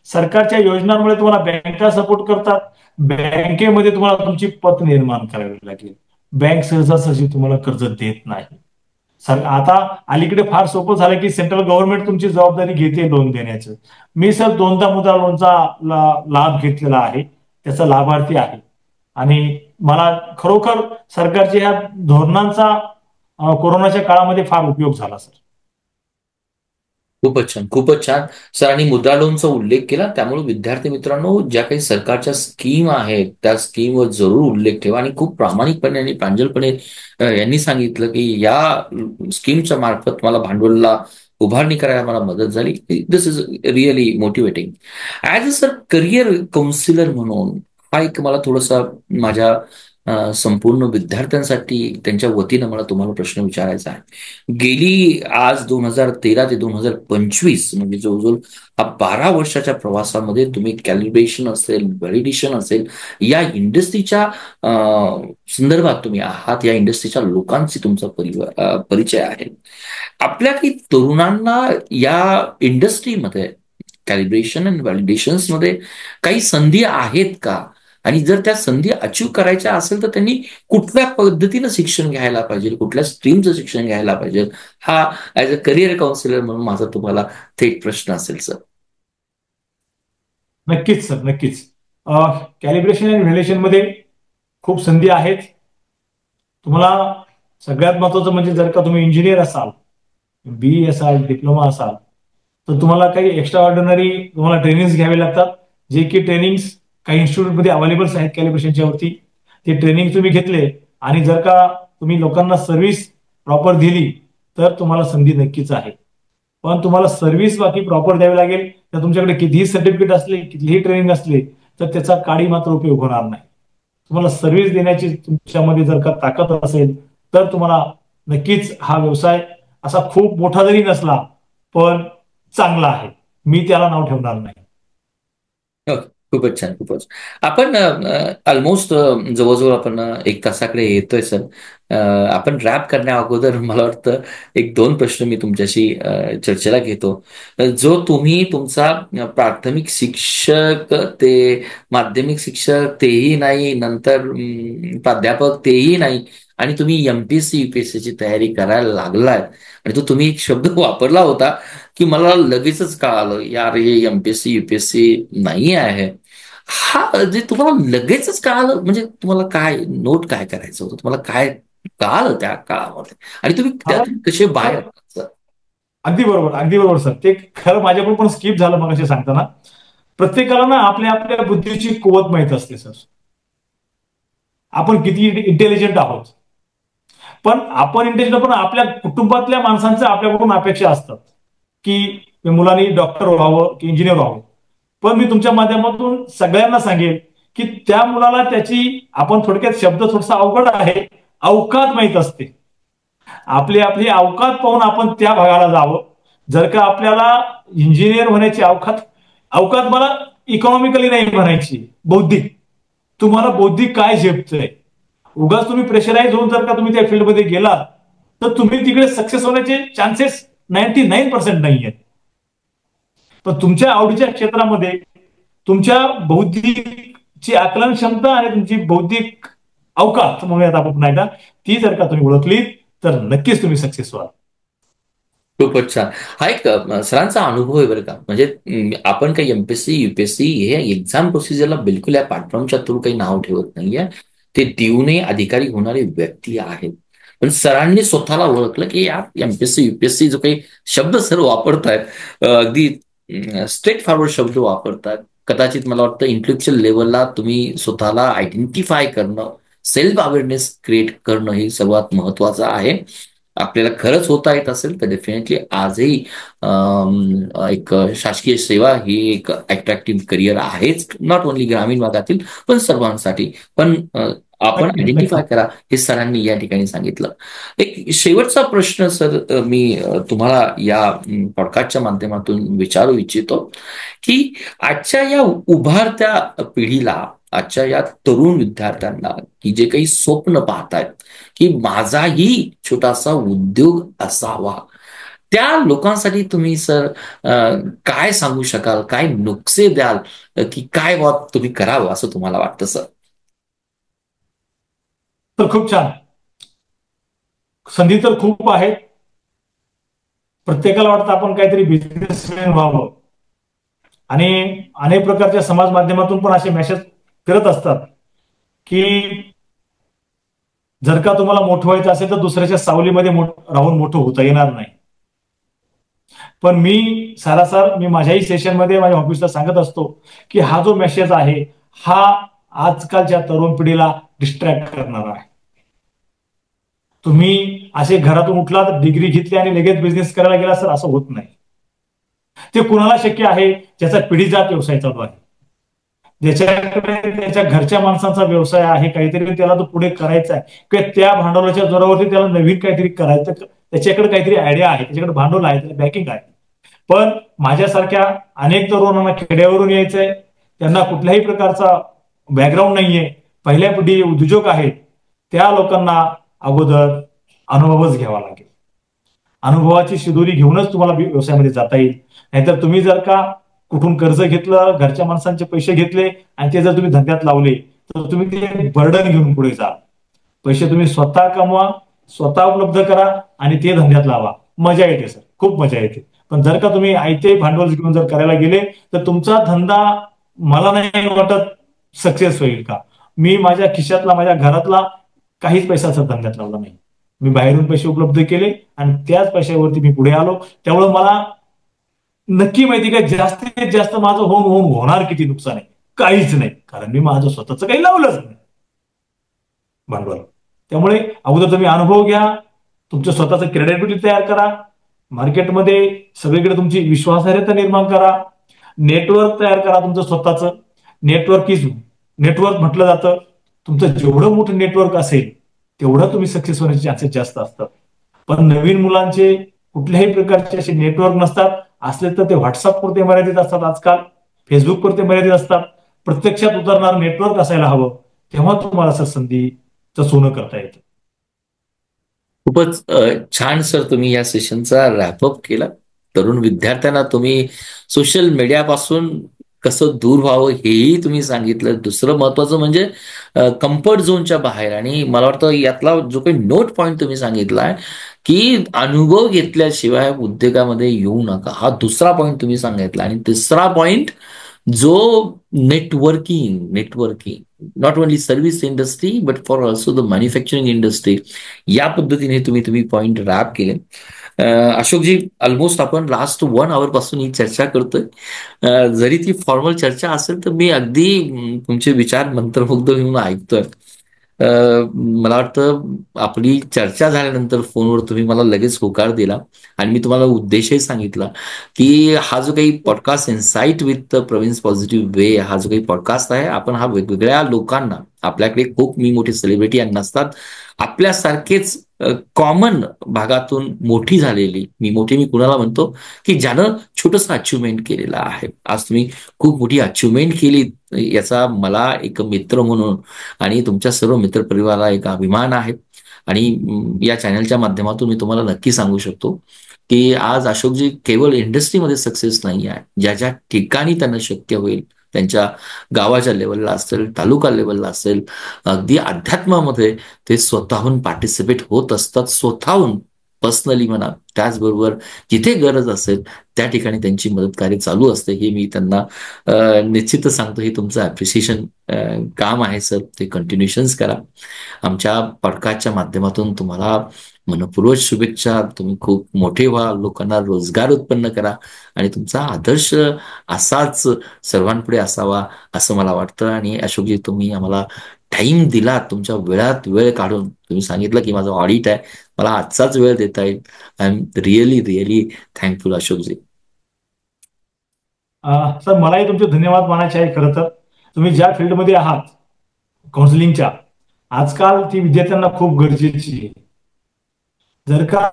सरकारच्या योजनांमुळे तुम्हाला बँका सपोर्ट करतात. बँकेमध्ये तुम्हाला तुमची पत निर्माण करावी लागेल. बँक सहजासहजी तुम्हाला कर्ज देत नाही. सर आता अलीकडे फार सोपं झालं की सेंट्रल गव्हर्नमेंट तुमची जबाबदारी घेते लोन देण्याचं. मी सर दोनदा मुद्रा लोनचा लाभ घेतलेला आहे, त्याचा लाभार्थी आहे. आणि मला खरोखर सरकारच्या ह्या धोरणांचा कोरोनाच्या काळामध्ये फार उपयोग झाला सर. खूपच छान, खूपच छान. सरांनी मुद्रा लोनचा उल्लेख केला, त्यामुळे विद्यार्थी मित्रांनो, ज्या काही सरकारच्या स्कीम आहेत त्या स्कीमवर जरूर उल्लेख ठेवा. आणि खूप प्रामाणिकपणे आणि प्रांजळपणे यांनी सांगितलं की या स्कीमच्या मार्फत मला भांडवलला उभारणी करायला मला मदत झाली. This is really motivating. As a sir career counsellor म्हणून हा एक मला थोडासा माझ्या संपूर्ण विद्यार्थ्यांसाठी त्यांच्या वतीनं मला तुम्हाला प्रश्न विचारायचा आहे. गेली आज 2013 ते 2025 म्हणजे जवळजवळ हा 12 वर्षाच्या प्रवासामध्ये तुम्ही कॅलिब्रेशन असेल, व्हॅलिडेशन असेल, या इंडस्ट्रीच्या संदर्भात तुम्ही आहात. या इंडस्ट्रीच्या लोकांची तुमचा परिचय आहे. आपल्या काही तरुणांना या इंडस्ट्रीमध्ये कॅलिब्रेशन अँड व्हॅलिडेशन्स मध्ये काही संधी आहेत का? आणि जर त्या संधी अचीव करायच्या असेल तर त्यांनी कुठल्या पद्धतीनं शिक्षण घ्यायला पाहिजे, कुठल्या स्ट्रीमचं शिक्षण घ्यायला पाहिजे? हा ऍज अ करिअर काउन्सिलर म्हणून माझा तुम्हाला थेट प्रश्न असेल सर. नक्कीच सर, नक्कीच. कॅलिब्रेशन अँड व्हॅल्युएशन मध्ये खूप संधी आहेत. तुम्हाला सगळ्यात महत्वाचं म्हणजे जर का तुम्ही इंजिनियर असाल, बी असाल, डिप्लोमा असाल, तर तुम्हाला काही एक्स्ट्रा ऑर्डिनरी तुम्हाला ट्रेनिंग्स घ्यावे लागतात. जे की ट्रेनिंग्स काही इन्स्टिट्यूटमध्ये अवेलेबल आहेत कॅलिब्रेशनच्या वरती. ते ट्रेनिंग तुम्ही घेतले आणि जर का तुम्ही लोकांना सर्व्हिस प्रॉपर दिली तर तुम्हाला संधी नक्कीच आहे. पण तुम्हाला सर्व्हिस बाकी प्रॉपर द्यावी लागेल. तर तुमच्याकडे कितीही सर्टिफिकेट असले, कितीही ट्रेनिंग असले, तर त्याचा काडी मात्र उपयोग होणार नाही. तुम्हाला सर्व्हिस देण्याची तुमच्यामध्ये जर का ताकद असेल तर तुम्हाला नक्कीच हा व्यवसाय असा खूप मोठा जरी नसला पण चांगला आहे. मी त्याला नाव ठेवणार नाही. ओके. खूपच छान, खूपच. आपण ऑलमोस्ट जवळजवळ आपण 1 तासाकडे येतोय सर. आपण रॅप करण्या अगोदर मला वाटतं एक दोन प्रश्न मी तुमच्याशी चर्चेला घेतो. जो तुम्ही तुमचा प्राथमिक शिक्षक ते माध्यमिक शिक्षक तेही नाही, नंतर प्राध्यापक तेही नाही, आणि तुम्ही एमपीएससी युपीएससीची तयारी करायला लागलाय. आणि तो तुम्ही एक शब्द वापरला होता की मला लगेचच कळालं यार हे एमपीएससी युपीएससी नाही आहे. हा जे तुम्हाला लगेचच कळालं म्हणजे तुम्हाला काय नोट काय करायचं होतं, तुम्हाला काय कळालं त्या काळामध्ये, आणि तुम्ही मला त्यातून कसे बाहेर आलात, सर? अगदी बरोबर, अगदी बरोबर सर. ते खरं माझ्याकडून पण स्किप झालं मग सांगताना. प्रत्येकाला ना आपल्या आपल्या बुद्धीची कुवत माहित असते सर. आपण किती इंटेलिजंट आहोत. पण आपण इंटेलिजंट, पण आपल्या कुटुंबातल्या माणसांच्या आपल्याकडून अपेक्षा असतात की मुलांनी डॉक्टर व्हावं की इंजिनियर व्हावं. पण मी तुमच्या माध्यमातून सगळ्यांना सांगेन की त्या मुलाला त्याची, आपण थोडक्यात शब्द थोडासा अवघड आहे, अवकात माहित असते. आपली आपली अवकात पाहून आपण त्या भागाला जावं. जर का आपल्याला इंजिनियर होण्याची अवकात, अवकात मला इकॉनॉमिकली नाही म्हणायची, बौद्धिक. तुम्हाला बौद्धिक काय झेपतंय. उगाच तुम्ही प्रेशराईज होऊन जर का तुम्ही त्या फील्डमध्ये गेलात तर तुम्ही तिकडे सक्सेस होण्याचे चान्सेस 99% नाही आहेत. पण तुमच्या आवडीच्या क्षेत्रामध्ये तुमच्या बौद्धिकची आकलन क्षमता आणि तुमची बौद्धिक अवकाश म्हणूयात आपण पुन्हा एकदा, ती जर का तुम्ही ओळखली तर नक्कीच तुम्ही सक्सेस व्हाल. खूपच छान. हा एक सरांचा अनुभव आहे बरं का. म्हणजे आपण काही एमपीएससी युपीएससी हे एक्झाम प्रोसिजरला बिलकुल या प्लॅटफॉर्मच्या थ्रू काही नाव ठेवत नाहीये. ते देऊनही अधिकारी होणारे व्यक्ती आहेत. पण सरांनी स्वतःला ओळखलं की या एमपीएससी युपीएससी जो काही शब्द सर वापरतायत, अगदी स्ट्रेट फॉरवर्ड शब्द वापरतात. कदाचित मला वाटतं इंटेलेक्च्युअल लेवलला तुम्ही स्वतःला आयडेंटिफाय करणं, सेल्फ अवेअरनेस क्रिएट करणं हे सर्वात महत्वाचं आहे. आपल्याला खरंच होता येत असेल तर डेफिनेटली आजही एक शासकीय सेवा ही एक अट्रॅक्टिव्ह करिअर आहेच, नॉट ओन्ली ग्रामीण भागातील पण सर्वांसाठी. पण आपण नक्कीच आयडेंटिफाय नक्कीच. करा हे सरांनी या ठिकाणी सांगितलं. एक शेवटचा प्रश्न सर मी तुम्हाला या पॉडकास्टच्या माध्यमातून विचारू इच्छितो की आजच्या या उभारत्या पिढीला, आजच्या या तरुण विद्यार्थ्यांना की जे काही स्वप्न पाहतायत की माझाही छोटासा उद्योग असावा, त्या लोकांसाठी तुम्ही सर काय सांगू शकाल, काय नुकसे द्याल की काय बाब तुम्ही करावं असं तुम्हाला वाटतं सर? तर खूप छान. संधी तर खूप आहेत. प्रत्येकाला वाटतं आपण काहीतरी बिझनेसमॅन व्हावं, आणि अनेक प्रकारच्या समाज माध्यमातून पण असे मेसेज करत असतात की जर का तुम्हाला मोठं व्हायचं असेल तर दुसऱ्याच्या सावलीमध्ये राहून मोठं होता येणार नाही. पण मी सारासार मी माझ्याही सेशनमध्ये माझ्या ऑफिसला सांगत असतो की हा जो मेसेज आहे हा आजकालच्या तरुण पिढीला डिस्ट्रॅक्ट करणारा आहे. तुम्ही असे घरातून उठला तर डिग्री घेतली आणि लगेच बिझनेस करायला गेला सर, असं होत नाही. ते कुणाला शक्य आहे ज्याचा पिढीजात व्यवसाय चालू आहे, ज्याच्याकडे त्याच्या घरच्या माणसांचा व्यवसाय आहे, काहीतरी त्याला तो पुढे करायचा आहे किंवा त्या भांडवलाच्या जोरावरती त्याला नवीन काहीतरी करायचं, त्याच्याकडे काहीतरी आयडिया आहे, त्याच्याकडे भांडवल आहे, त्याला बॅकिंग आहे. पण माझ्यासारख्या अनेक तरुणांना खेड्यावरून यायचंय, त्यांना कुठल्याही प्रकारचा बॅकग्राऊंड नाहीये, पहिल्या पिढी उद्योजक आहेत, त्या लोकांना अगोदर अनुभवच घ्यावा लागेल. अनुभवाची शिदोरी घेऊनच तुम्हाला व्यवसायामध्ये जाता येईल. नाहीतर तुम्ही जर का कुठून कर्ज घेतलं, घरच्या माणसांचे पैसे घेतले आणि ते जर तुम्ही धंद्यात लावले तर तुम्ही ते बर्डन घेऊन पुढे जा. पैसे तुम्ही स्वतः कमवा, स्वतः उपलब्ध करा आणि ते धंद्यात लावा. मजा येते सर, खूप मजा येते. पण जर का तुम्ही आयते भांडवल घेऊन जर करायला गेले तर तुमचा धंदा मला नाही वाटत सक्सेस होईल का. मी माझ्या खिशातला, माझ्या घरातला काहीच पैसा सर धंद्यात लावला नाही. मी बाहेरून पैसे उपलब्ध केले आणि त्याच पैशावरती मी पुढे आलो. त्यामुळे मला नक्की माहिती का जास्तीत जास्त माझं होऊन होऊन होणार किती नुकसान आहे, काहीच नाही. कारण मी माझं स्वतःच काही लावलंच नाही भांडवल. त्यामुळे अगोदर तुम्ही अनुभव घ्या, तुमचं स्वतःचं क्रेडिबिलिटी तयार करा, मार्केटमध्ये सगळीकडे तुमची विश्वासार्हता निर्माण करा, नेटवर्क तयार करा तुमचं स्वतःचं. नेटवर्क म्हटलं जातं, तुमचं जेवढं मोठं नेटवर्क असेल तेवढं तुम्ही सक्सेस होण्याचे चान्सेस जास्त असतात. पण नवीन मुलांचे कुठल्याही प्रकारचे असे नेटवर्क नसतात, असले तर ते व्हॉट्सअप पुरते मर्यादित असतात, आजकाल फेसबुक पुरते मर्यादित असतात. प्रत्यक्षात उतरणार नेटवर्क असायला हवं, तेव्हा तुम्हाला असं संधीचं सोनं करता येतं. खूपच छान सर तुम्ही या सेशनचा रॅपअप केला. तरुण विद्यार्थ्यांना तुम्ही सोशल मीडियापासून कसं दूर व्हावं हेही तुम्ही सांगितलं. दुसरं महत्वाचं म्हणजे कम्फर्ट झोनच्या बाहेर, आणि मला वाटतं यातला जो काही नोट पॉईंट तुम्ही सांगितलाय की अनुभव घेतल्याशिवाय उद्योगामध्ये येऊ नका, हा दुसरा पॉईंट तुम्ही सांगितला. आणि तिसरा पॉईंट जो networking not only service industry but for also the manufacturing industry, या पद्धतीने तुम्ही तुम्ही पॉईंट रॅप केले. अशोकजी, ऑलमोस्ट आपण लास्ट 1 आवर पासून ही चर्चा करतोय. जरी ती फॉर्मल चर्चा असेल तर मी अगदी तुमचे विचार मंत्रमुग्ध घेऊन ऐकतोय. मला वाटतं आपली चर्चा झाल्यानंतर फोनवर तुम्ही मला लगेच होकार दिला आणि मी तुम्हाला उद्देशही सांगितला की हा जो काही podcast insight with Praveen positive way, हा जो काही पॉडकास्ट आहे, आपण हा वेगवेगळ्या लोकांना, आपल्याकडे खूप मी मोठे सेलिब्रिटी नसतात, आपल्यासारखेच कॉमन भागातून मोठी झालेली, मी कुणाला म्हणतो की ज्यानं छोटंसं अचिव्हमेंट केलेलं आहे. आज तुम्ही खूप मोठी अचिव्हमेंट केली, याचा मला एक मित्र म्हणून आणि तुमच्या सर्व मित्रपरिवाराला एक अभिमान आहे. आणि या चॅनलच्या माध्यमातून मी तुम्हाला नक्की सांगू शकतो की आज अशोकजी केवळ इंडस्ट्रीमध्ये सक्सेस नाही आहे, ज्या ज्या ठिकाणी त्यांना शक्य होईल, त्यांच्या गावाच्या लेवलला असेल, तालुका लेवलला असेल, अगदी अध्यात्मामध्ये ते स्वतःहून पार्टिसिपेट होत असतात, स्वतःहून पर्सनली म्हणा. त्याचबरोबर जिथे गरज असेल त्या ठिकाणी त्यांची मदतकार्य चालू असते. हे मी त्यांना निश्चितच सांगतो. हे तुमचं ॲप्रिसिएशन काम आहे सर, ते कंटिन्युएशन्स करा. आमच्या पॉडकास्टच्या माध्यमातून तुम्हाला मनपूर्वक शुभेच्छा. तुम्ही खूप मोठे व्हा, लोकांना रोजगार उत्पन्न करा आणि तुमचा आदर्श असाच सर्वांपुढे असावा असं मला वाटतं. आणि अशोकजी, तुम्ही आम्हाला टाइम दिला, तुमच्या वेळात वेळ काढून तुम्ही सांगितलं की माझं ऑडिट आहे, मला आजचाच वेळ देता येईल. I am really really thankful Ashokji. Sir, मलाही तुमचे धन्यवाद मानायचे आहे. खरं तर तुम्ही ज्या फील्डमध्ये आहात काउन्सिलिंगच्या, आजकाल ती विद्यार्थ्यांना खूप गरजेची आहे. जर का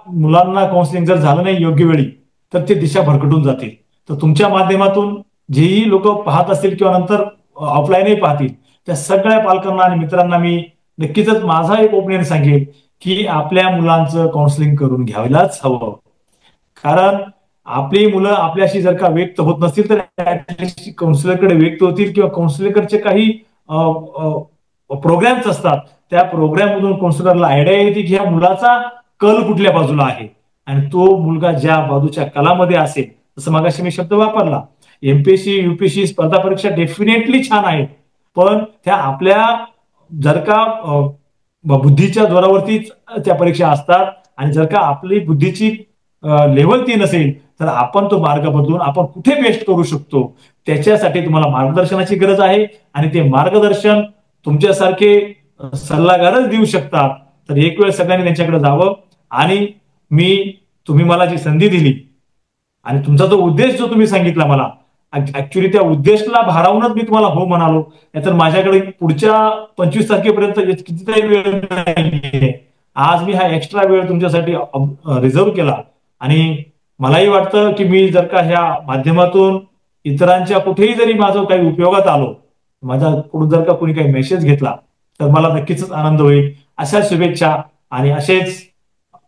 मुलांना काउन्सिलिंग जर झालं नाही योग्य वेळी, तर ते दिशा भरकटून जातील. तर तुमच्या माध्यमातून जेही लोक पाहत असतील किंवा नंतर ऑफलाईनही पाहतील, त्या सगळ्या पालकांना आणि मित्रांना मी नक्कीच माझा एक ओपिनियन सांगेल की आपल्या मुलांचं काउन्सिलिंग करून घ्यायलाच हवं. कारण आपली मुलं आपल्याशी जर का व्यक्त होत नसतील तर काउन्सिलरकडे व्यक्त होतील, किंवा काउन्सिलरकडचे काही प्रोग्राम्स असतात, त्या प्रोग्राम मधून काउन्सिलरला आयडिया येते की ह्या मुलाचा कल कुठल्या बाजूला आहे, आणि तो मुलगा ज्या बाजूच्या कलामध्ये असेल. जसं मागाशी मी शब्द वापरला, एमपीएससी युपीएससी स्पर्धा परीक्षा डेफिनेटली छान आहेत, पण त्या आपल्या जर का बुद्धीच्या जोरावरतीच त्या परीक्षा असतात. आणि जर का आपली बुद्धीची लेवल ती नसेल, तर आपण तो मार्ग बदलून आपण कुठे बेस्ट करू शकतो, त्याच्यासाठी तुम्हाला मार्गदर्शनाची गरज आहे. आणि ते मार्गदर्शन तुमच्यासारखे सल्लागारच देऊ शकतात. तर एक वेळ सगळ्यांनी त्यांच्याकडे जावं. आणि तुम्ही मला जी संधी दिली आणि तुमचा जो उद्देश जो तुम्ही सांगितला मला, ऍक्च्युली त्या उद्देशाला भारावूनच मी तुम्हाला हो म्हणालो. नाहीतर माझ्याकडे पुढच्या 25 तारखेपर्यंत कितीतरी वेळ नाहीये. आज मी हा एक्स्ट्रा वेळ तुमच्यासाठी रिझर्व केला. आणि मलाही वाटतं की मी जर का ह्या माध्यमातून इतरांच्या कुठेही जरी माझं काही उपयोगात आलो, माझ्याकडून जर का कोणी काही मेसेज घेतला, तर मला नक्कीच आनंद होईल. अशा शुभेच्छा आणि असेच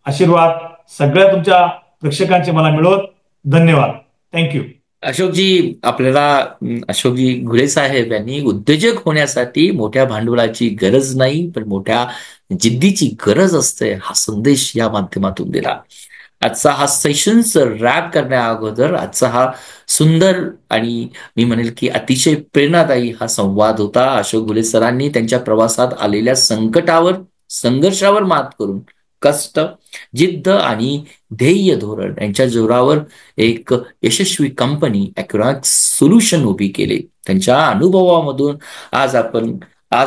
आशीर्वाद सगळ्या तुमच्या प्रेक्षकांचे मला मिळवत. धन्यवाद. थँक्यू. अशोकजी, आपल्याला अशोकजी घुले साहेब यांनी उद्योजक होण्यासाठी मोठ्या भांडवलाची गरज नाही, पण मोठ्या जिद्दीची गरज असते, हा संदेश या माध्यमातून दिला. आजचा हा सेशन्स रॅप करण्या अगोदर आजचा हा सुंदर आणि मी म्हणेल की अतिशय प्रेरणादायी हा संवाद होता. अशोक घुले सरांनी त्यांच्या प्रवासात आलेल्या संकटावर, संघर्षावर मात करून कष्ट, जिद्द आणि ध्येय धोरण यांच्या जोरावर एक यशस्वी कंपनी अॅक्युरॅक्स सोल्युशन उभी केली. त्यांच्या अनुभवामधून आज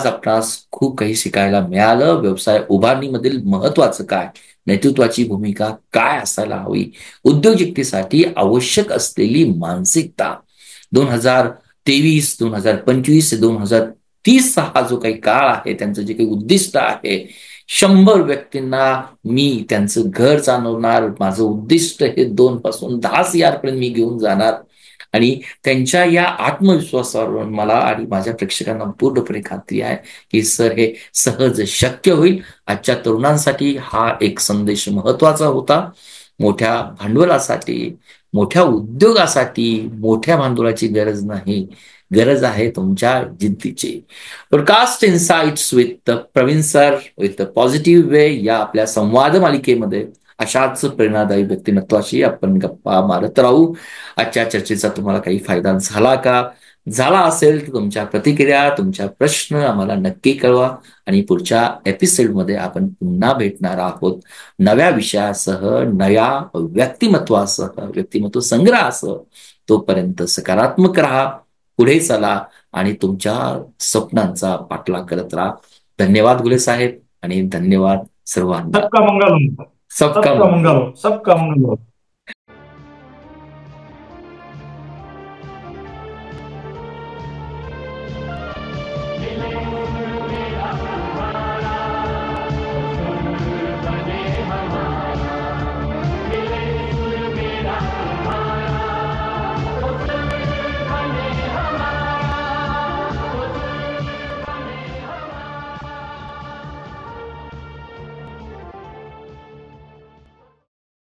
आपणास खूप काही शिकायला मिळालं. व्यवसाय उभारणीमधील महत्वाचं काय, नेतृत्वाची भूमिका काय असायला हवी, उद्योजकतेसाठी आवश्यक असलेली मानसिकता, 2023, 2025, 2030 हा जो काही काळ आहे, त्यांचं जे काही उद्दिष्ट आहे, 100 व्यक्तींना मी त्यांचं घर चालवणार, माझं उद्दिष्ट हे 2 पासून 10,000 पर्यंत मी घेऊन जाणार. आणि त्यांच्या या आत्मविश्वासावर मला आणि माझ्या प्रेक्षकांना पूर्णपणे खात्री आहे की सर, हे सहज शक्य होईल. आजच्या तरुणांसाठी हा एक संदेश महत्वाचा होता. मोठ्या भांडवलासाठी, मोठ्या उद्योगासाठी मोठ्या भांडवलाची गरज नाही, गरज आहे तुमच्या जिद्दीची. Podcast insights with Praveen sir with positive way या आपल्या संवाद मालिकेमध्ये अशाच प्रेरणादायी व्यक्तिमत्वाशी आपण गप्पा मारत राहू. आजच्या चर्चेचा तुम्हाला काही फायदा झाला का? झाला असेल तर तुमच्या प्रतिक्रिया, तुमच्या प्रश्न आम्हाला नक्की कळवा. आणि पुढच्या एपिसोडमध्ये आपण पुन्हा भेटणार आहोत नव्या विषयासह, नव्या व्यक्तिमत्वासह, व्यक्तिमत्व संग्रहासह. तोपर्यंत सकारात्मक राहा, पुढे चला आणि तुमच्या स्वप्नांचा पाठलाग करत राहा. धन्यवाद गुले साहेब आणि धन्यवाद सर्वांना. सबका मंगल हो. सबका सबका मंगल मंगल. हो. सबका मंगल हो.